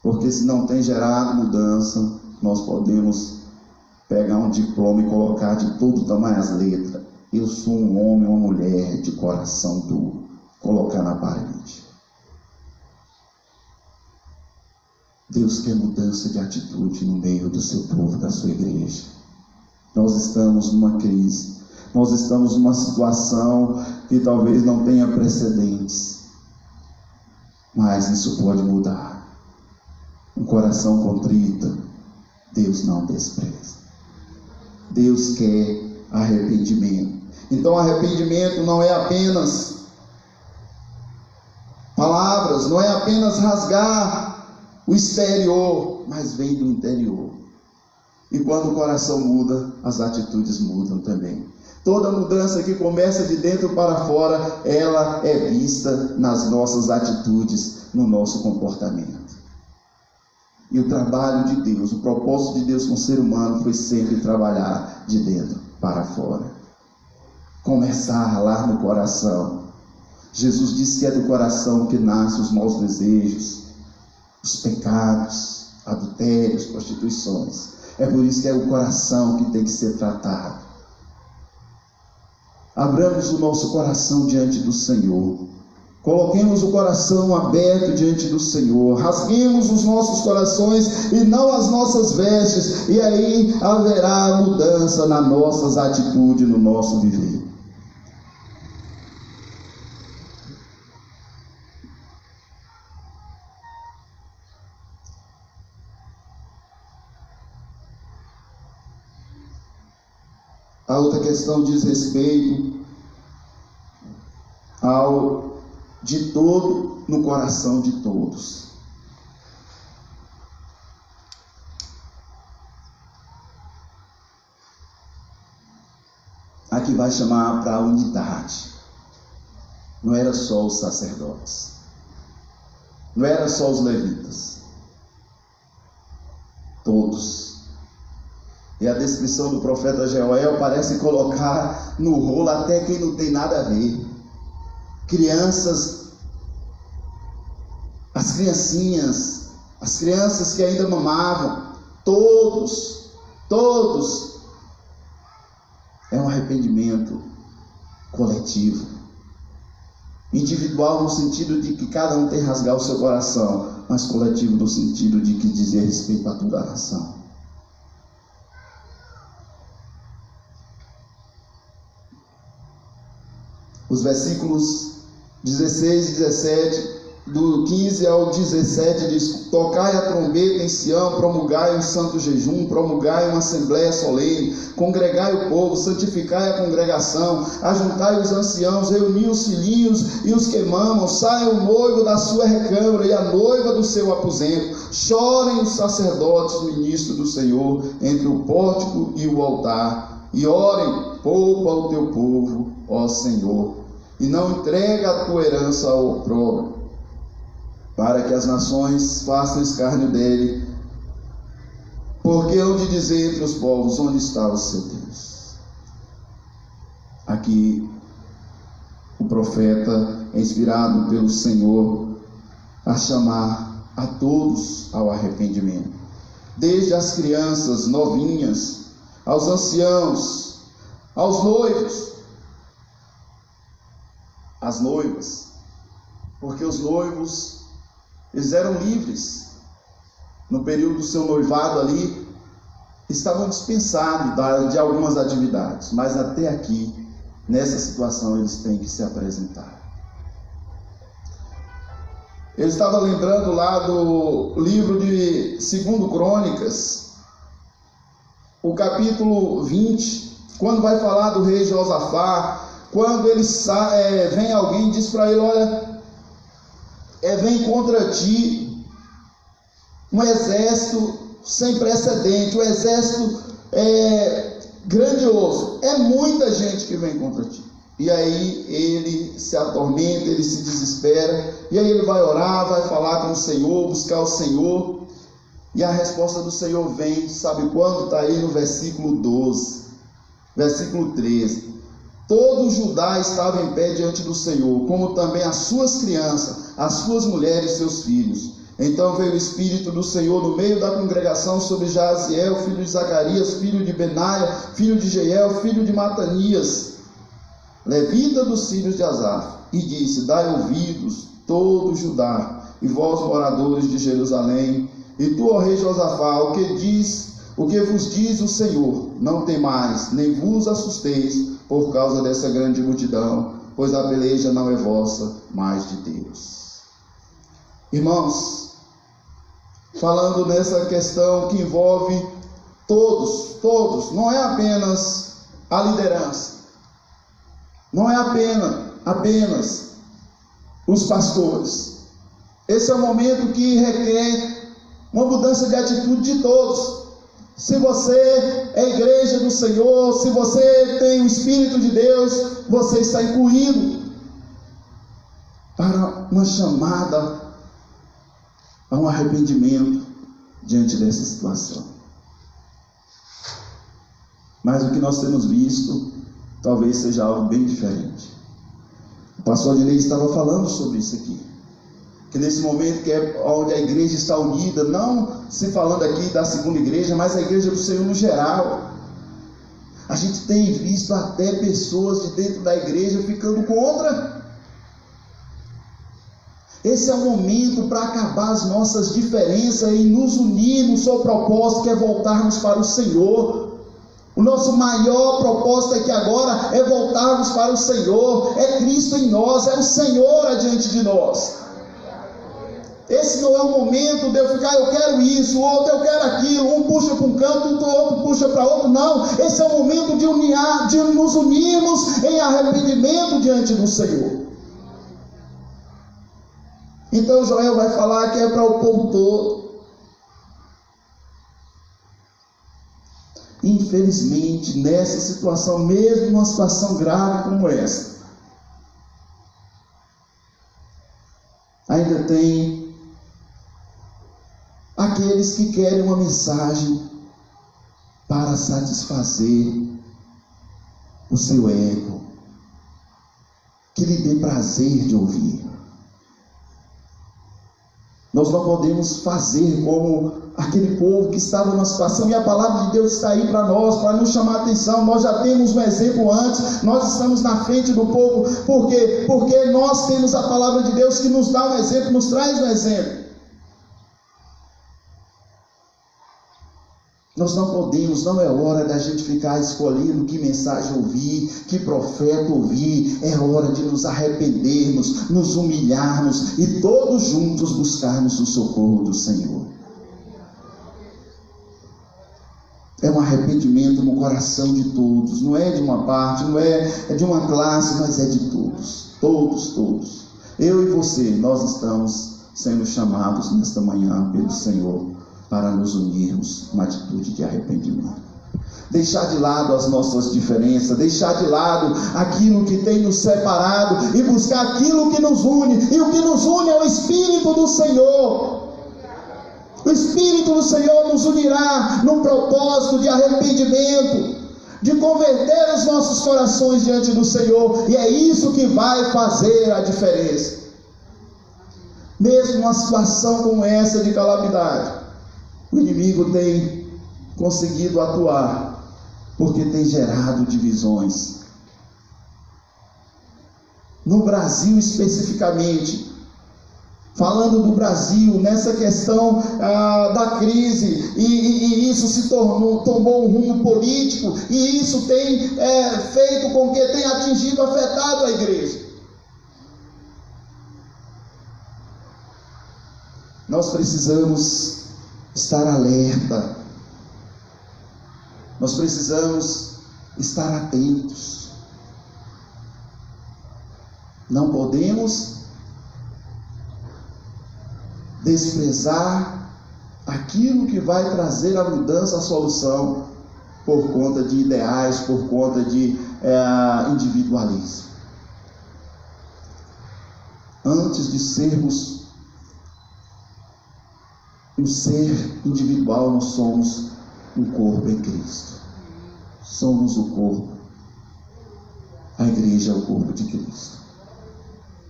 Porque se não tem gerado mudança, nós podemos pegar um diploma e colocar de todo tamanho as letras: eu sou um homem ou uma mulher de coração duro. Colocar na parede. Deus quer mudança de atitude no meio do seu povo, da sua igreja. Nós estamos numa crise, nós estamos numa situação que talvez não tenha precedentes, mas isso pode mudar. Um coração contrito, Deus não despreza. Deus quer arrependimento. Então arrependimento não é apenas palavras, não é apenas rasgar o exterior, mas vem do interior. E quando o coração muda, as atitudes mudam também. Toda mudança que começa de dentro para fora, ela é vista nas nossas atitudes, no nosso comportamento. E o trabalho de Deus, o propósito de Deus com o ser humano foi sempre trabalhar de dentro para fora. Começar lá no coração. Jesus disse que é do coração que nascem os maus desejos, os pecados, adultérios, prostituições. É por isso que é o coração que tem que ser tratado. Abramos o nosso coração diante do Senhor. Coloquemos o coração aberto diante do Senhor. Rasguemos os nossos corações e não as nossas vestes. E aí haverá mudança nas nossas atitudes, no nosso viver. A outra questão diz respeito ao de todo no coração de todos. Aqui vai chamar para a unidade. Não era só os sacerdotes, não era só os levitas, todos. E a descrição do profeta Joel parece colocar no rolo até quem não tem nada a ver. Crianças, as criancinhas, as crianças que ainda mamavam, todos. É um arrependimento coletivo. Individual no sentido de que cada um tem que rasgar o seu coração, mas coletivo no sentido de que dizer respeito a toda a nação. Os versículos 16 e 17, do 15 ao 17, diz: tocai a trombeta em Sião, promulgai um santo jejum, promulgai uma assembléia solene, congregai o povo, santificai a congregação, ajuntai os anciãos, reuni os filhinhos e os que mamam, saia o noivo da sua recâmara e a noiva do seu aposento, chorem os sacerdotes, ministros do Senhor, entre o pórtico e o altar, e orem, poupa o teu povo, ó Senhor, e não entrega a tua herança ao opróbrio, para que as nações façam escárnio dele, porque hão de dizer entre os povos: onde está o seu Deus? Aqui o profeta é inspirado pelo Senhor a chamar a todos ao arrependimento, desde as crianças novinhas, aos anciãos, aos noivos, as noivas, porque os noivos, eles eram livres. No período do seu noivado ali, estavam dispensados de algumas atividades, mas até aqui, nessa situação, eles têm que se apresentar. Eu estava lembrando lá do livro de 2 Crônicas, o capítulo 20, quando vai falar do rei Josafá, quando ele vem alguém e diz para ele: olha, vem contra ti um exército sem precedente, um exército grandioso, é muita gente que vem contra ti. E aí ele se atormenta, ele se desespera, e aí ele vai orar, vai falar com o Senhor, buscar o Senhor, e a resposta do Senhor vem, sabe quando? Está aí no versículo 12, versículo 13. Todo Judá estava em pé diante do Senhor, como também as suas crianças, as suas mulheres e seus filhos. Então veio o Espírito do Senhor no meio da congregação sobre Jaziel, filho de Zacarias, filho de Benaia, filho de Jeiel, filho de Matanias, levita dos filhos de Asaf, e disse: dai ouvidos, todo Judá, e vós, moradores de Jerusalém, e tu, ó rei Josafá, o que vos diz o Senhor: não temais, nem vos assusteis por causa dessa grande multidão, pois a peleja não é vossa, mas de Deus. Irmãos, falando nessa questão que envolve todos, não é apenas a liderança, não é apenas os pastores. Esse é um momento que requer uma mudança de atitude de todos. Se você é igreja do Senhor, se você tem o Espírito de Deus, você está incluído para uma chamada a um arrependimento diante dessa situação. Mas o que nós temos visto talvez seja algo bem diferente. O pastor Adilei estava falando sobre isso aqui, que nesse momento que é onde a igreja está unida, não se falando aqui da segunda igreja, mas a igreja do Senhor no geral, a gente tem visto até pessoas de dentro da igreja ficando contra. Esse é o momento para acabar as nossas diferenças e nos unir no seu propósito, que é voltarmos para o Senhor. O nosso maior propósito aqui agora é voltarmos para o Senhor. É Cristo em nós, é o Senhor adiante de nós. Esse não é o momento de eu ficar, eu quero isso, outro eu quero aquilo, um puxa para um canto, o outro puxa para outro. Não, esse é o momento de nos unirmos em arrependimento diante do Senhor. Então Joel vai falar que é para o povo todo. Infelizmente, nessa situação, mesmo numa situação grave como essa, ainda tem aqueles que querem uma mensagem para satisfazer o seu ego, que lhe dê prazer de ouvir. Nós não podemos fazer como aquele povo que estava numa situação, e a palavra de Deus está aí para nós, para nos chamar a atenção. Nós já temos um exemplo antes, nós estamos na frente do povo, por quê? Porque nós temos a palavra de Deus que nos dá um exemplo, nos traz um exemplo. Nós não podemos, não é hora da gente ficar escolhendo que mensagem ouvir, que profeta ouvir. É hora de nos arrependermos, nos humilharmos e todos juntos buscarmos o socorro do Senhor. É um arrependimento no coração de todos, não é de uma parte, não é de uma classe, mas é de todos, todos. Eu e você, nós estamos sendo chamados nesta manhã pelo Senhor para nos unirmos numa atitude de arrependimento. Deixar de lado as nossas diferenças, deixar de lado aquilo que tem nos separado e buscar aquilo que nos une. E o que nos une é o Espírito do Senhor. O Espírito do Senhor nos unirá num propósito de arrependimento, de converter os nossos corações diante do Senhor. E é isso que vai fazer a diferença. Mesmo numa situação como essa de calamidade, o inimigo tem conseguido atuar, porque tem gerado divisões. No Brasil especificamente, falando do Brasil, nessa questão da crise, e isso se tomou um rumo político, e isso tem feito com que tenha atingido, afetado a igreja. Nós precisamos estar alerta, nós precisamos estar atentos. Não podemos desprezar aquilo que vai trazer a mudança, a solução, por conta de ideais, por conta de individualismo. Antes de sermos um ser individual, nós somos um corpo em Cristo. Somos o corpo. A igreja é o corpo de Cristo.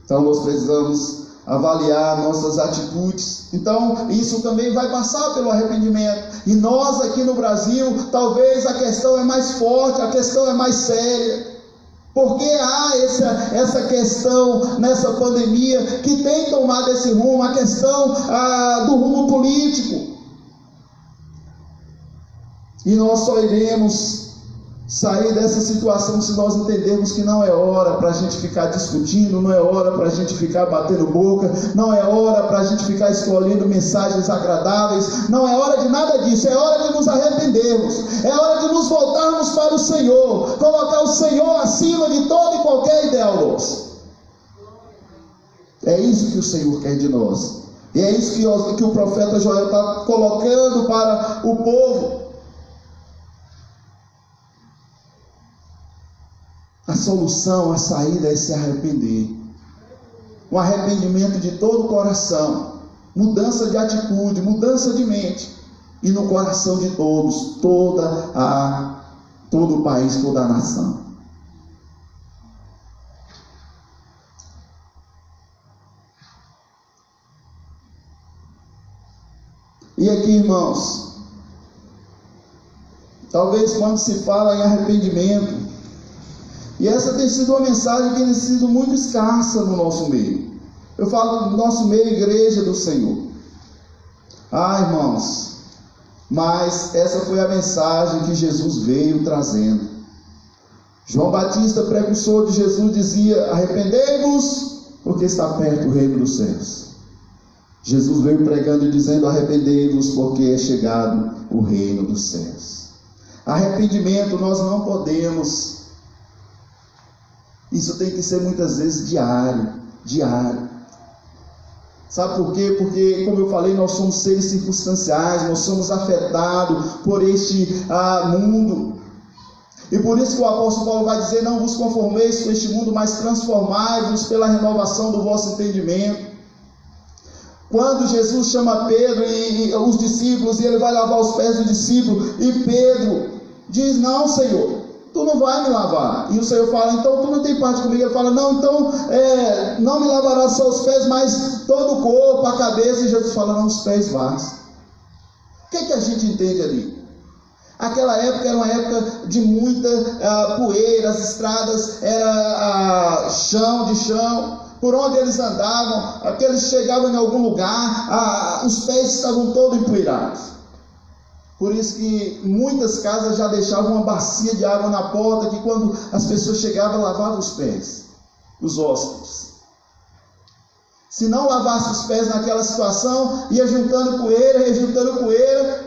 Então nós precisamos avaliar nossas atitudes. Então isso também vai passar pelo arrependimento. E nós aqui no Brasil, talvez a questão é mais forte, a questão é mais séria. Porque há essa questão nessa pandemia que tem tomado esse rumo, a questão do rumo político. E nós só iremos sair dessa situação se nós entendermos que não é hora para a gente ficar discutindo, não é hora para a gente ficar batendo boca, não é hora para a gente ficar escolhendo mensagens agradáveis, não é hora de nada disso. É hora de nos arrependermos, é hora de nos voltarmos para o Senhor, colocar o Senhor acima de todo e qualquer ideal nosso. É isso que o Senhor quer de nós, E é isso que o profeta Joel está colocando para o povo. A solução, a saída é se arrepender. Um arrependimento de todo o coração. Mudança de atitude, mudança de mente. E no coração de todos, todo o país, toda a nação. E aqui, irmãos, talvez quando se fala em arrependimento, e essa tem sido uma mensagem que tem sido muito escassa no nosso meio. Eu falo do nosso meio, igreja do Senhor. Irmãos, mas essa foi a mensagem que Jesus veio trazendo. João Batista, precursor de Jesus, dizia: arrependei-vos, porque está perto o reino dos céus. Jesus veio pregando e dizendo: arrependei-vos, porque é chegado o reino dos céus. Arrependimento nós não podemos. Isso tem que ser muitas vezes diário. Sabe por quê? Porque, como eu falei, nós somos seres circunstanciais, nós somos afetados por este mundo. E por isso que o apóstolo Paulo vai dizer: não vos conformeis com este mundo, mas transformai-vos pela renovação do vosso entendimento. Quando Jesus chama Pedro e os discípulos, e ele vai lavar os pés do discípulo, e Pedro diz: não, Senhor, tu não vai me lavar. E o Senhor fala: então tu não tem parte comigo. Ele fala: não, então não me lavarás só os pés, mas todo o corpo, a cabeça. E Jesus fala: não, os pés basta. O que a gente entende ali? Aquela época era uma época de muita poeira, as estradas era chão de chão. Por onde eles andavam, eles chegavam em algum lugar, os pés estavam todos empoeirados. Por isso que muitas casas já deixavam uma bacia de água na porta, que quando as pessoas chegavam, lavavam os pés, os hóspedes. Se não lavasse os pés naquela situação, ia juntando poeira,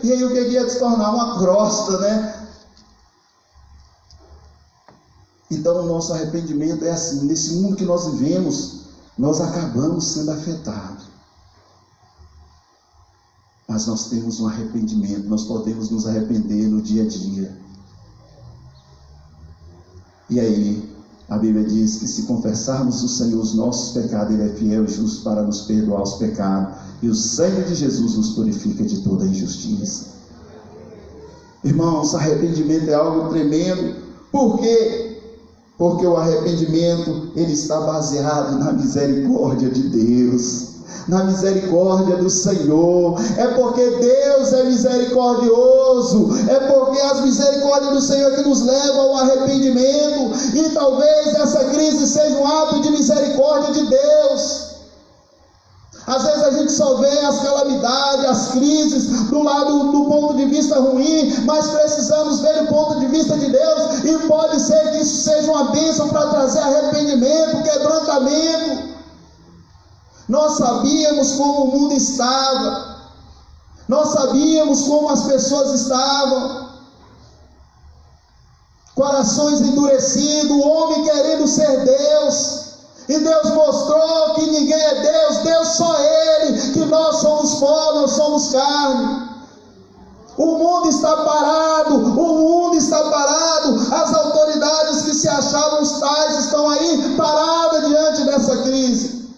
e aí o que ia se tornar? Uma crosta, né? Então o nosso arrependimento é assim: nesse mundo que nós vivemos, nós acabamos sendo afetados. Mas nós temos um arrependimento, nós podemos nos arrepender no dia a dia. E aí, a Bíblia diz que se confessarmos o Senhor os nossos pecados, Ele é fiel e justo para nos perdoar os pecados, e o sangue de Jesus nos purifica de toda injustiça. Irmãos, arrependimento é algo tremendo. Por quê? Porque o arrependimento, ele está baseado na misericórdia de Deus, na misericórdia do Senhor. É porque Deus é misericordioso, é porque as misericórdias do Senhor que nos levam ao arrependimento. E talvez essa crise seja um ato de misericórdia de Deus. Às vezes a gente só vê as calamidades, as crises do ponto de vista ruim, mas precisamos ver o ponto de vista de Deus, e pode ser que isso seja uma bênção para trazer arrependimento, quebrantamento. Nós sabíamos como o mundo estava, nós sabíamos como as pessoas estavam, corações endurecidos, o homem querendo ser Deus. E Deus mostrou que ninguém é Deus, Deus só Ele, que nós somos pó, nós somos carne. O mundo está parado, as autoridades que se achavam os tais estão aí paradas diante dessa crise.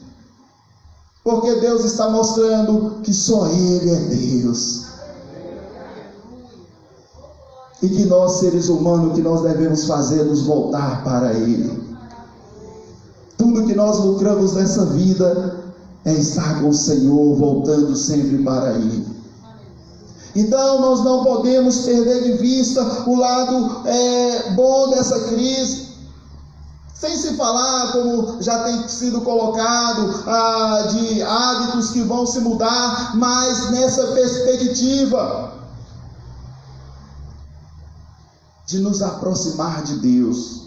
Porque Deus está mostrando que só Ele é Deus. E que nós, seres humanos, o que nós devemos fazer é nos voltar para Ele. Tudo que nós lucramos nessa vida é estar com o Senhor, voltando sempre para Ele. Então nós não podemos perder de vista o lado bom dessa crise. Sem se falar, como já tem sido colocado, de hábitos que vão se mudar, mas nessa perspectiva de nos aproximar de Deus.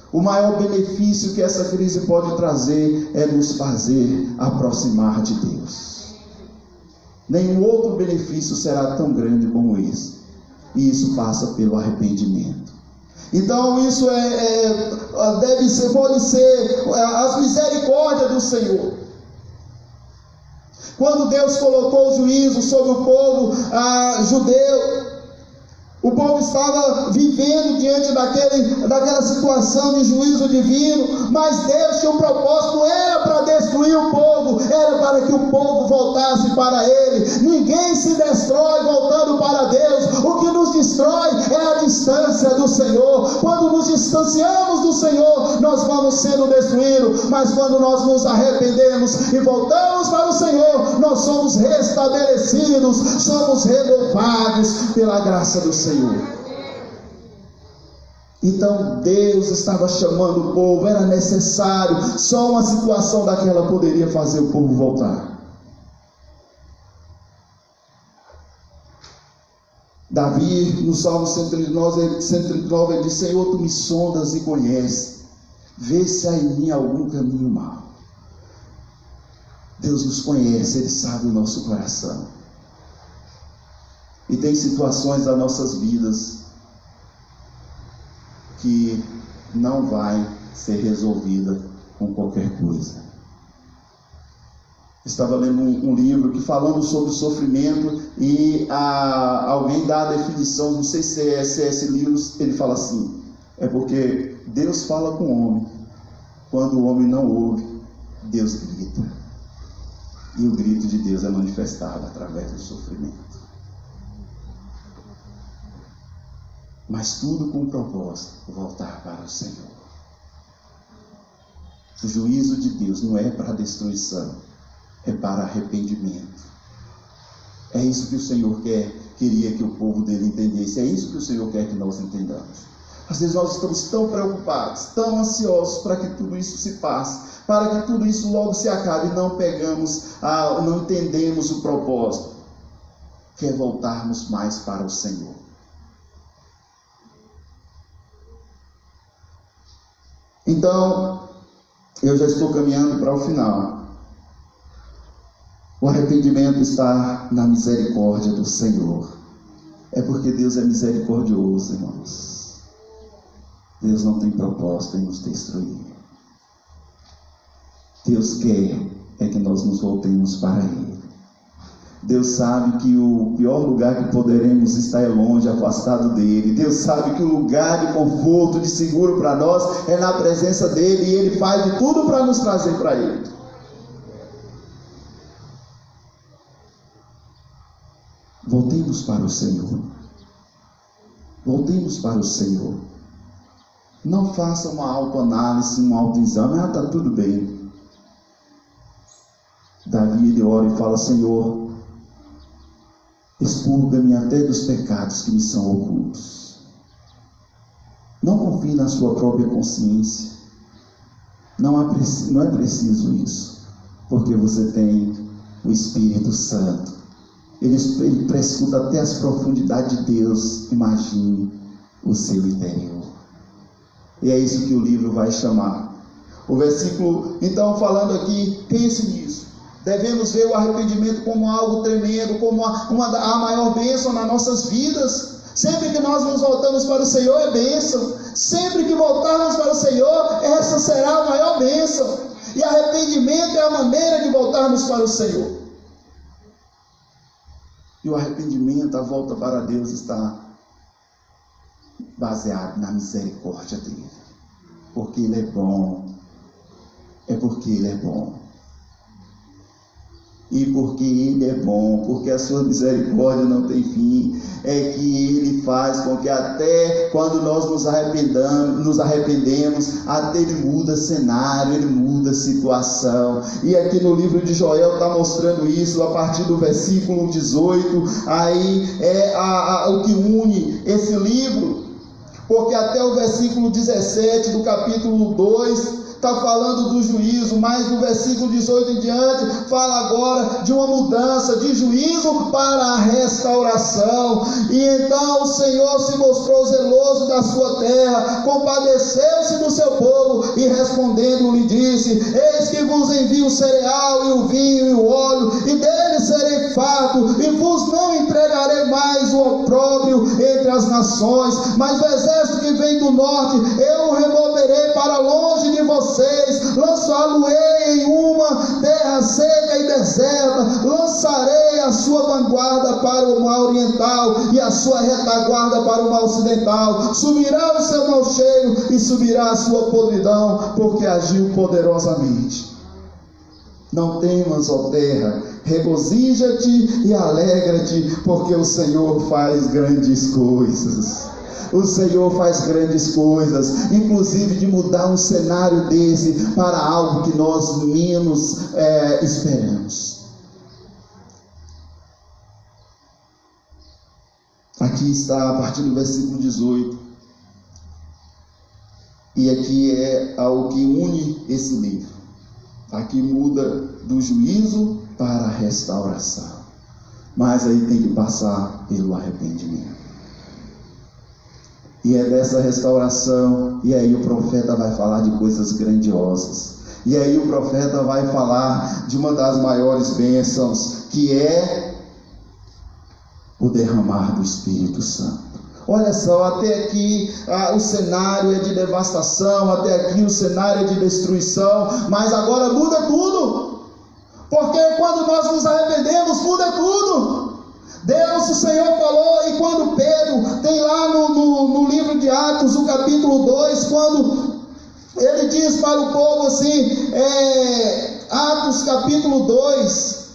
O maior benefício que essa crise pode trazer é nos fazer aproximar de Deus. Nenhum outro benefício será tão grande como esse. E isso passa pelo arrependimento. Então isso pode ser as misericórdias do Senhor. Quando Deus colocou o juízo sobre o povo judeu, o povo estava vivendo diante daquela situação de juízo divino, mas Deus tinha um propósito, não era para destruir o povo, era para que o povo voltasse para Ele. Ninguém se destrói voltando para Deus. O que nos destrói é a distância do Senhor. Quando nos distanciamos do Senhor, nós vamos sendo destruídos, mas quando nós nos arrependemos e voltamos para o Senhor, nós somos restabelecidos, somos renovados pela graça do Senhor. Então Deus estava chamando o povo, era necessário, só uma situação daquela poderia fazer o povo voltar. Davi, no Salmo 139, ele diz: Senhor, tu me sondas e conheces, vê se há em mim algum caminho mau. Deus nos conhece, Ele sabe o nosso coração. E tem situações das nossas vidas que não vai ser resolvida com qualquer coisa. Estava lendo um livro que falando sobre o sofrimento, e alguém dá a definição, não sei se é C.S. Lewis, ele fala assim: é porque Deus fala com o homem, quando o homem não ouve, Deus grita, e o grito de Deus é manifestado através do sofrimento. Mas tudo com o propósito, voltar para o Senhor. O juízo de Deus não é para destruição, é para arrependimento. É isso que o Senhor queria que o povo dele entendesse. É isso que o Senhor quer que nós entendamos. Às vezes nós estamos tão preocupados, tão ansiosos para que tudo isso se passe, para que tudo isso logo se acabe, e não entendemos o propósito, que é voltarmos mais para o Senhor. Então, eu já estou caminhando para o final. O arrependimento está na misericórdia do Senhor. É porque Deus é misericordioso, irmãos. Deus não tem propósito em nos destruir. Deus quer que nós nos voltemos para Ele. Deus sabe que o pior lugar que poderemos estar é longe, afastado dEle. Deus sabe que o lugar de conforto, de seguro para nós é na presença dEle, e Ele faz de tudo para nos trazer para Ele. Voltemos para o Senhor. Voltemos para o Senhor. Não faça uma autoanálise, um autoexame. Está tudo bem. Davi, ele ora e fala: Senhor, expurga-me até dos pecados que me são ocultos. Não confie na sua própria consciência. Não é preciso isso, porque você tem o Espírito Santo. Ele prescruta até as profundidades de Deus. Imagine o seu interior. E é isso que o livro vai chamar. O versículo, então, falando aqui, pense nisso. Devemos ver o arrependimento como algo tremendo, como a maior bênção nas nossas vidas. Sempre que nós nos voltamos para o Senhor é bênção. Sempre que voltarmos para o Senhor, essa será a maior bênção. E arrependimento é a maneira de voltarmos para o Senhor. E o arrependimento, a volta para Deus, está baseado na misericórdia dEle. Porque Ele é bom. É porque Ele é bom. E porque Ele é bom, porque a sua misericórdia não tem fim, é que Ele faz com que até quando nós nos arrependemos, até Ele muda cenário, Ele muda situação. E aqui no livro de Joel está mostrando isso, a partir do versículo 18, aí é o que une esse livro, porque até o versículo 17 do capítulo 2, está falando do juízo, mas do versículo 18 em diante, fala agora de uma mudança de juízo para a restauração. E então o Senhor se mostrou zeloso da sua terra, compadeceu-se do seu povo, e respondendo lhe disse: eis que vos envio o cereal, e o vinho, e o óleo, e dele serei farto, e vos não entregarei mais o opróbrio entre as nações, mas o exército que vem do norte, eu o removerei para longe de vocês, lançá-lo-ei em uma terra seca e deserta, lançarei a sua vanguarda para o mar oriental e a sua retaguarda para o mar ocidental. Subirá o seu mau cheiro e subirá a sua podridão, porque agiu poderosamente. Não temas, ó terra, regozija-te e alegra-te, porque o Senhor faz grandes coisas. O Senhor faz grandes coisas, inclusive de mudar um cenário desse para algo que nós menos esperamos. Aqui está a partir do versículo 18. E aqui é algo que une esse livro. Aqui muda do juízo para a restauração. Mas aí tem que passar pelo arrependimento. E é dessa restauração, e aí o profeta vai falar de coisas grandiosas. E aí o profeta vai falar de uma das maiores bênçãos, que é o derramar do Espírito Santo. Olha só, até aqui o cenário é de devastação, até aqui o cenário é de destruição, mas agora muda tudo, porque quando nós nos arrependemos, muda tudo. Deus, o Senhor falou, e quando Pedro, tem lá no livro de Atos, o capítulo 2, quando ele diz para o povo assim, Atos capítulo 2,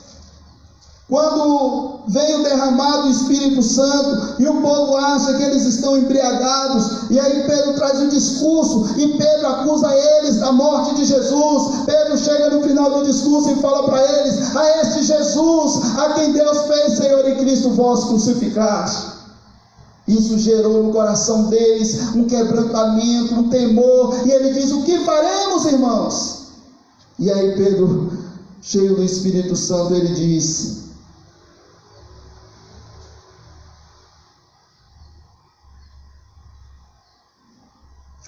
quando vem o derramado do Espírito Santo, e o povo acha que eles estão embriagados, e aí Pedro traz o discurso, e Pedro acusa eles da morte de Jesus. Pedro chega no final do discurso e fala para eles: a este Jesus, a quem Deus fez Senhor e Cristo vós crucificaste. Isso gerou no coração deles um quebrantamento, um temor, e ele diz: o que faremos, irmãos? E aí Pedro, cheio do Espírito Santo, ele diz,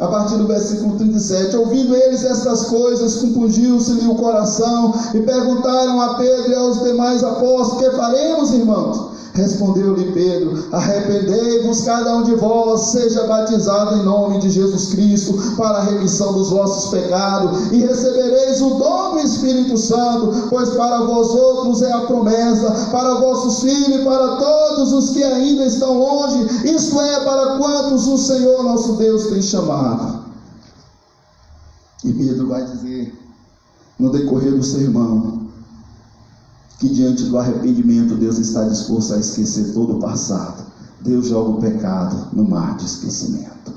a partir do versículo 37, ouvindo eles estas coisas, compungiu-se-lhe o coração, e perguntaram a Pedro e aos demais apóstolos: que faremos, irmãos? Respondeu-lhe Pedro: arrependei-vos cada um de vós, seja batizado em nome de Jesus Cristo para a remissão dos vossos pecados, e recebereis o dom do Espírito Santo, pois para vós outros é a promessa, para vossos filhos e para todos os que ainda estão longe, isto é, para quantos o Senhor nosso Deus tem chamado. E Pedro vai dizer no decorrer do sermão que diante do arrependimento Deus está disposto a esquecer todo o passado. Deus joga o pecado no mar de esquecimento.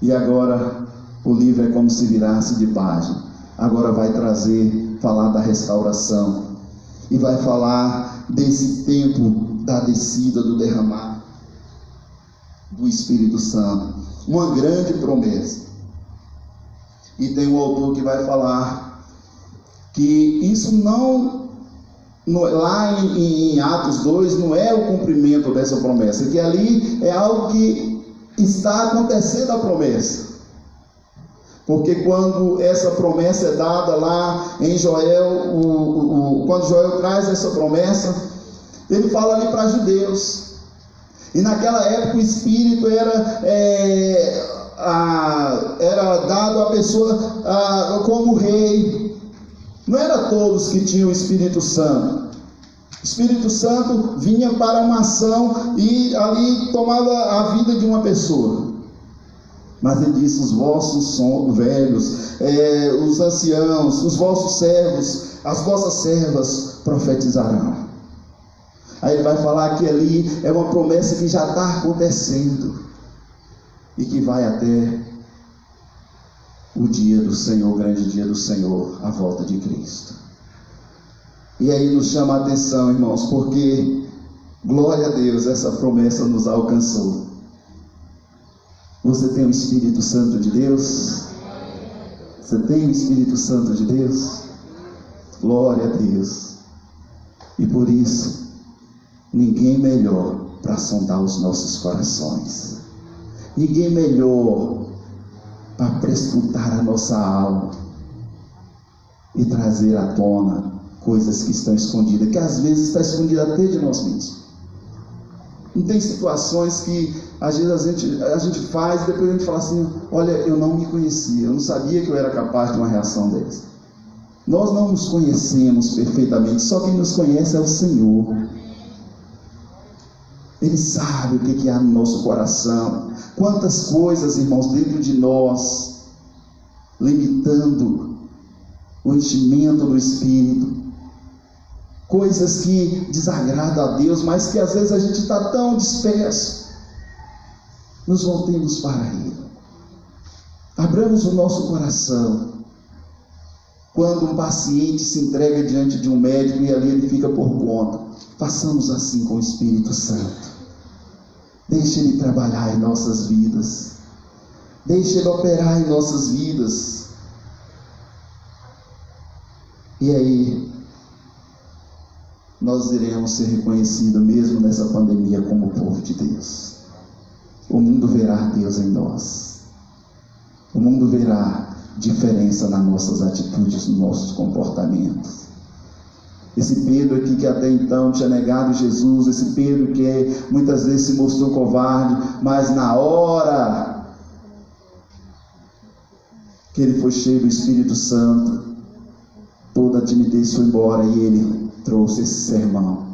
E agora o livro é como se virasse de página. Agora vai falar da restauração, e vai falar desse tempo da descida, do derramar do Espírito Santo. Uma grande promessa. E tem um autor que vai falar que isso lá em Atos 2 não é o cumprimento dessa promessa, que ali é algo que está acontecendo a promessa. Porque quando essa promessa é dada lá em Joel, quando Joel traz essa promessa, ele fala ali para judeus. E naquela época o Espírito era dado à pessoa como rei. Não era todos que tinham o Espírito Santo. O Espírito Santo vinha para uma ação e ali tomava a vida de uma pessoa. Mas ele disse: os vossos velhos, os anciãos, os vossos servos, as vossas servas profetizarão. Aí ele vai falar que ali é uma promessa que já está acontecendo e que vai até o dia do Senhor, o grande dia do Senhor, a volta de Cristo. E aí nos chama a atenção, irmãos, porque, glória a Deus, essa promessa nos alcançou. Você tem o Espírito Santo de Deus? Você tem o Espírito Santo de Deus? Glória a Deus. E por isso, ninguém melhor para sondar os nossos corações. Ninguém melhor para prescrutar a nossa alma e trazer à tona coisas que estão escondidas, que às vezes está escondida até de nós mesmos. Não tem situações que às vezes a gente faz e depois a gente fala assim: olha, eu não me conhecia, eu não sabia que eu era capaz de uma reação dessa. Nós não nos conhecemos perfeitamente, só quem nos conhece é o Senhor. Ele sabe o que há no nosso coração. Quantas coisas, irmãos, dentro de nós, limitando o enchimento do Espírito. Coisas que desagradam a Deus, mas que às vezes a gente está tão disperso. Nos voltemos para Ele. Abramos o nosso coração. Quando um paciente se entrega diante de um médico e ali ele fica por conta, façamos assim com o Espírito Santo. Deixe Ele trabalhar em nossas vidas. Deixe Ele operar em nossas vidas. E aí, nós iremos ser reconhecidos mesmo nessa pandemia como o povo de Deus. O mundo verá Deus em nós. O mundo verá diferença nas nossas atitudes, nos nossos comportamentos. Esse Pedro aqui que até então tinha negado Jesus, esse Pedro que muitas vezes se mostrou covarde, mas na hora que ele foi cheio do Espírito Santo, toda a timidez foi embora e ele trouxe esse sermão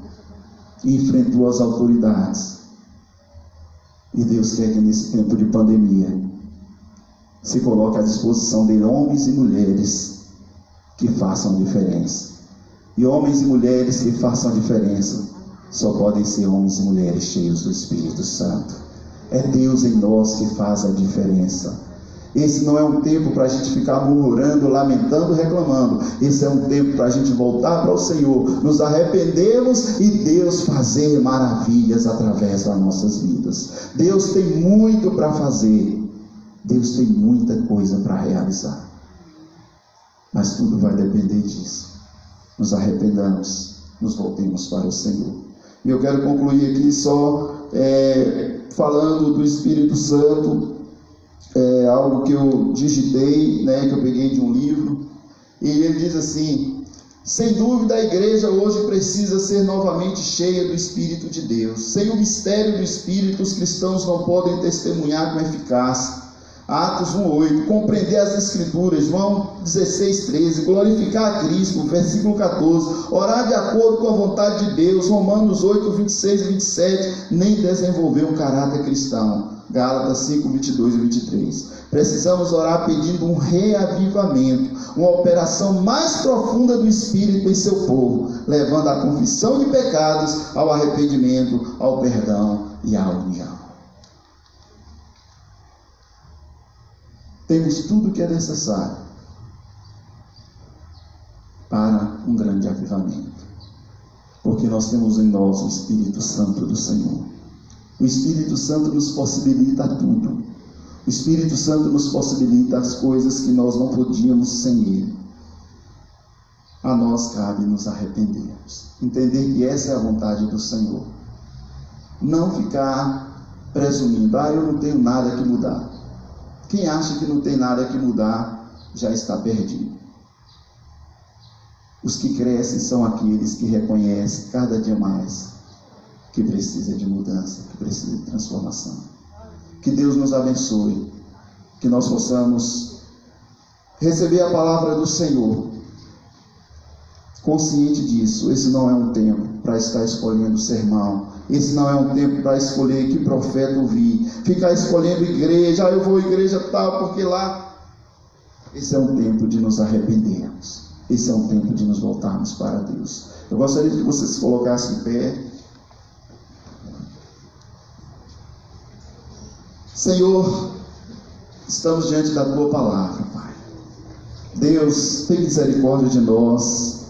e enfrentou as autoridades. E Deus quer que nesse tempo de pandemia se coloque à disposição de homens e mulheres que façam diferença. E homens e mulheres que façam diferença só podem ser homens e mulheres cheios do Espírito Santo. É Deus em nós que faz a diferença. Esse não é um tempo para a gente ficar murmurando, lamentando, reclamando. Esse é um tempo para a gente voltar para o Senhor, nos arrependermos e Deus fazer maravilhas através das nossas vidas. Deus tem muito para fazer. Deus tem muita coisa para realizar. Mas tudo vai depender disso. Nos arrependamos, nos voltemos para o Senhor. E eu quero concluir aqui só falando do Espírito Santo. Algo que eu digitei, que eu peguei de um livro, e ele diz assim: sem dúvida a igreja hoje precisa ser novamente cheia do Espírito de Deus. Sem o mistério do Espírito, os cristãos não podem testemunhar com eficácia. Atos 1:8, compreender as Escrituras, João 16:13, glorificar a Cristo, versículo 14, orar de acordo com a vontade de Deus, Romanos 8:26 e 27, nem desenvolver um caráter cristão, Gálatas 5:22 e 23. Precisamos orar pedindo um reavivamento, uma operação mais profunda do Espírito em seu povo, levando à confissão de pecados, ao arrependimento, ao perdão e à união. Temos tudo o que é necessário para um grande avivamento, porque nós temos em nós o Espírito Santo do Senhor. O Espírito Santo nos possibilita tudo. O Espírito Santo nos possibilita as coisas que nós não podíamos sem Ele. A nós cabe nos arrependermos, entender que essa é a vontade do Senhor. Não ficar presumindo: eu não tenho nada que mudar. Quem acha que não tem nada que mudar, já está perdido. Os que crescem são aqueles que reconhecem cada dia mais que precisa de mudança, que precisa de transformação. Que Deus nos abençoe, que nós possamos receber a palavra do Senhor, consciente disso. Esse não é um tempo para estar escolhendo sermão. Esse não é um tempo para escolher que profeta ouvir, ficar escolhendo igreja, eu vou à igreja tal, porque lá. Esse é um tempo de nos arrependermos. Esse é um tempo de nos voltarmos para Deus. Eu gostaria que você se colocasse em pé. Senhor, estamos diante da Tua palavra, Pai. Deus, tem misericórdia de nós.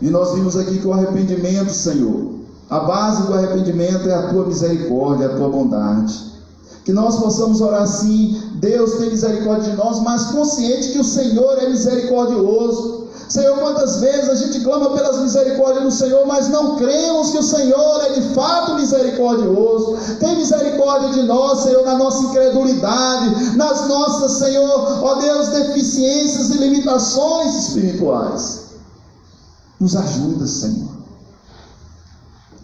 E nós vimos aqui que o arrependimento, Senhor, a base do arrependimento é a Tua misericórdia, a Tua bondade. Que nós possamos orar assim: Deus tem misericórdia de nós, mas consciente que o Senhor é misericordioso. Senhor, quantas vezes a gente clama pelas misericórdias do Senhor, mas não cremos que o Senhor é de fato misericordioso. Tem misericórdia de nós, Senhor, na nossa incredulidade, nas nossas, Senhor, ó Deus, deficiências e limitações espirituais. Nos ajuda, Senhor.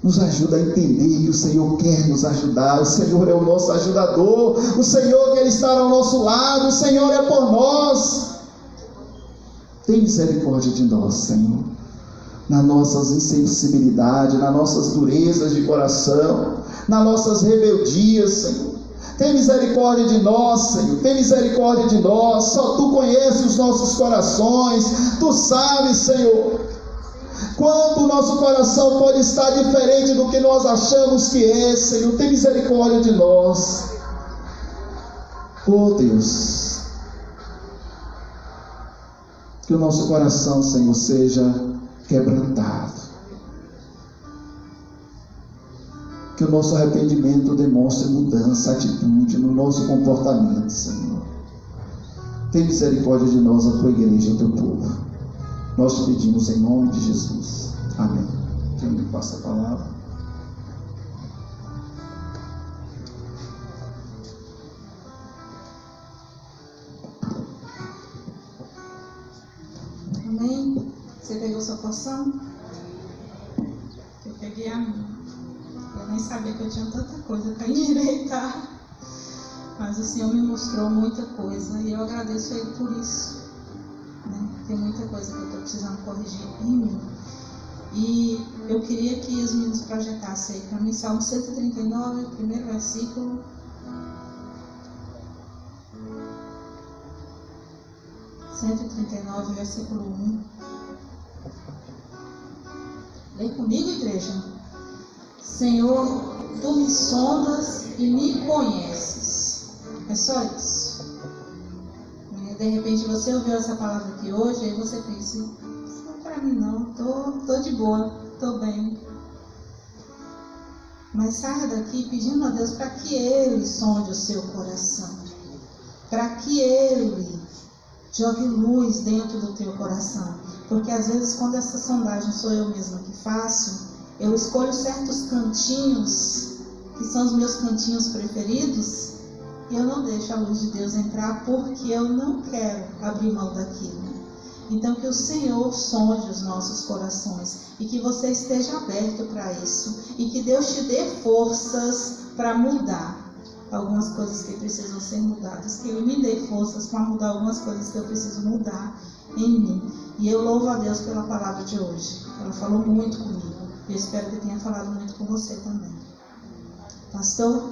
Nos ajuda a entender que o Senhor quer nos ajudar. O Senhor é o nosso ajudador. O Senhor quer estar ao nosso lado. O Senhor é por nós. Tem misericórdia de nós, Senhor. Nas nossas insensibilidades, nas nossas durezas de coração, nas nossas rebeldias, Senhor. Tem misericórdia de nós, Senhor. Tem misericórdia de nós. Só Tu conheces os nossos corações. Tu sabes, Senhor, quanto o nosso coração pode estar diferente do que nós achamos que é, Senhor. Tem misericórdia de nós. Oh Deus, que o nosso coração, Senhor, seja quebrantado. Que o nosso arrependimento demonstre mudança, atitude no nosso comportamento, Senhor. Tem misericórdia de nós, a Tua igreja, o Teu povo. Nós te pedimos em nome de Jesus. Amém. Quem me passa a palavra? Amém. Você pegou sua porção? Eu peguei a minha. Eu nem sabia que eu tinha tanta coisa para endireitar. Mas o Senhor me mostrou muita coisa e eu agradeço a Ele por isso. Tem muita coisa que eu estou precisando corrigir em mim. E eu queria que os meninos projetassem aí para mim Salmo 139, primeiro versículo. Versículo 1. Lê comigo, igreja. Senhor, Tu me sondas e me conheces. É só isso. De repente você ouviu essa palavra aqui hoje, aí você pensa, não é para mim não, tô de boa, tô bem. Mas saia daqui pedindo a Deus para que Ele sonde o seu coração, para que Ele jogue luz dentro do teu coração. Porque às vezes quando essa sondagem sou eu mesma que faço, eu escolho certos cantinhos, que são os meus cantinhos preferidos, e eu não deixo a luz de Deus entrar porque eu não quero abrir mão daquilo. Então que o Senhor sonde os nossos corações e que você esteja aberto para isso e que Deus te dê forças para mudar algumas coisas que precisam ser mudadas, que Ele me dê forças para mudar algumas coisas que eu preciso mudar em mim. E eu louvo a Deus pela palavra de hoje. Ela falou muito comigo e eu espero que tenha falado muito com você também. Pastor?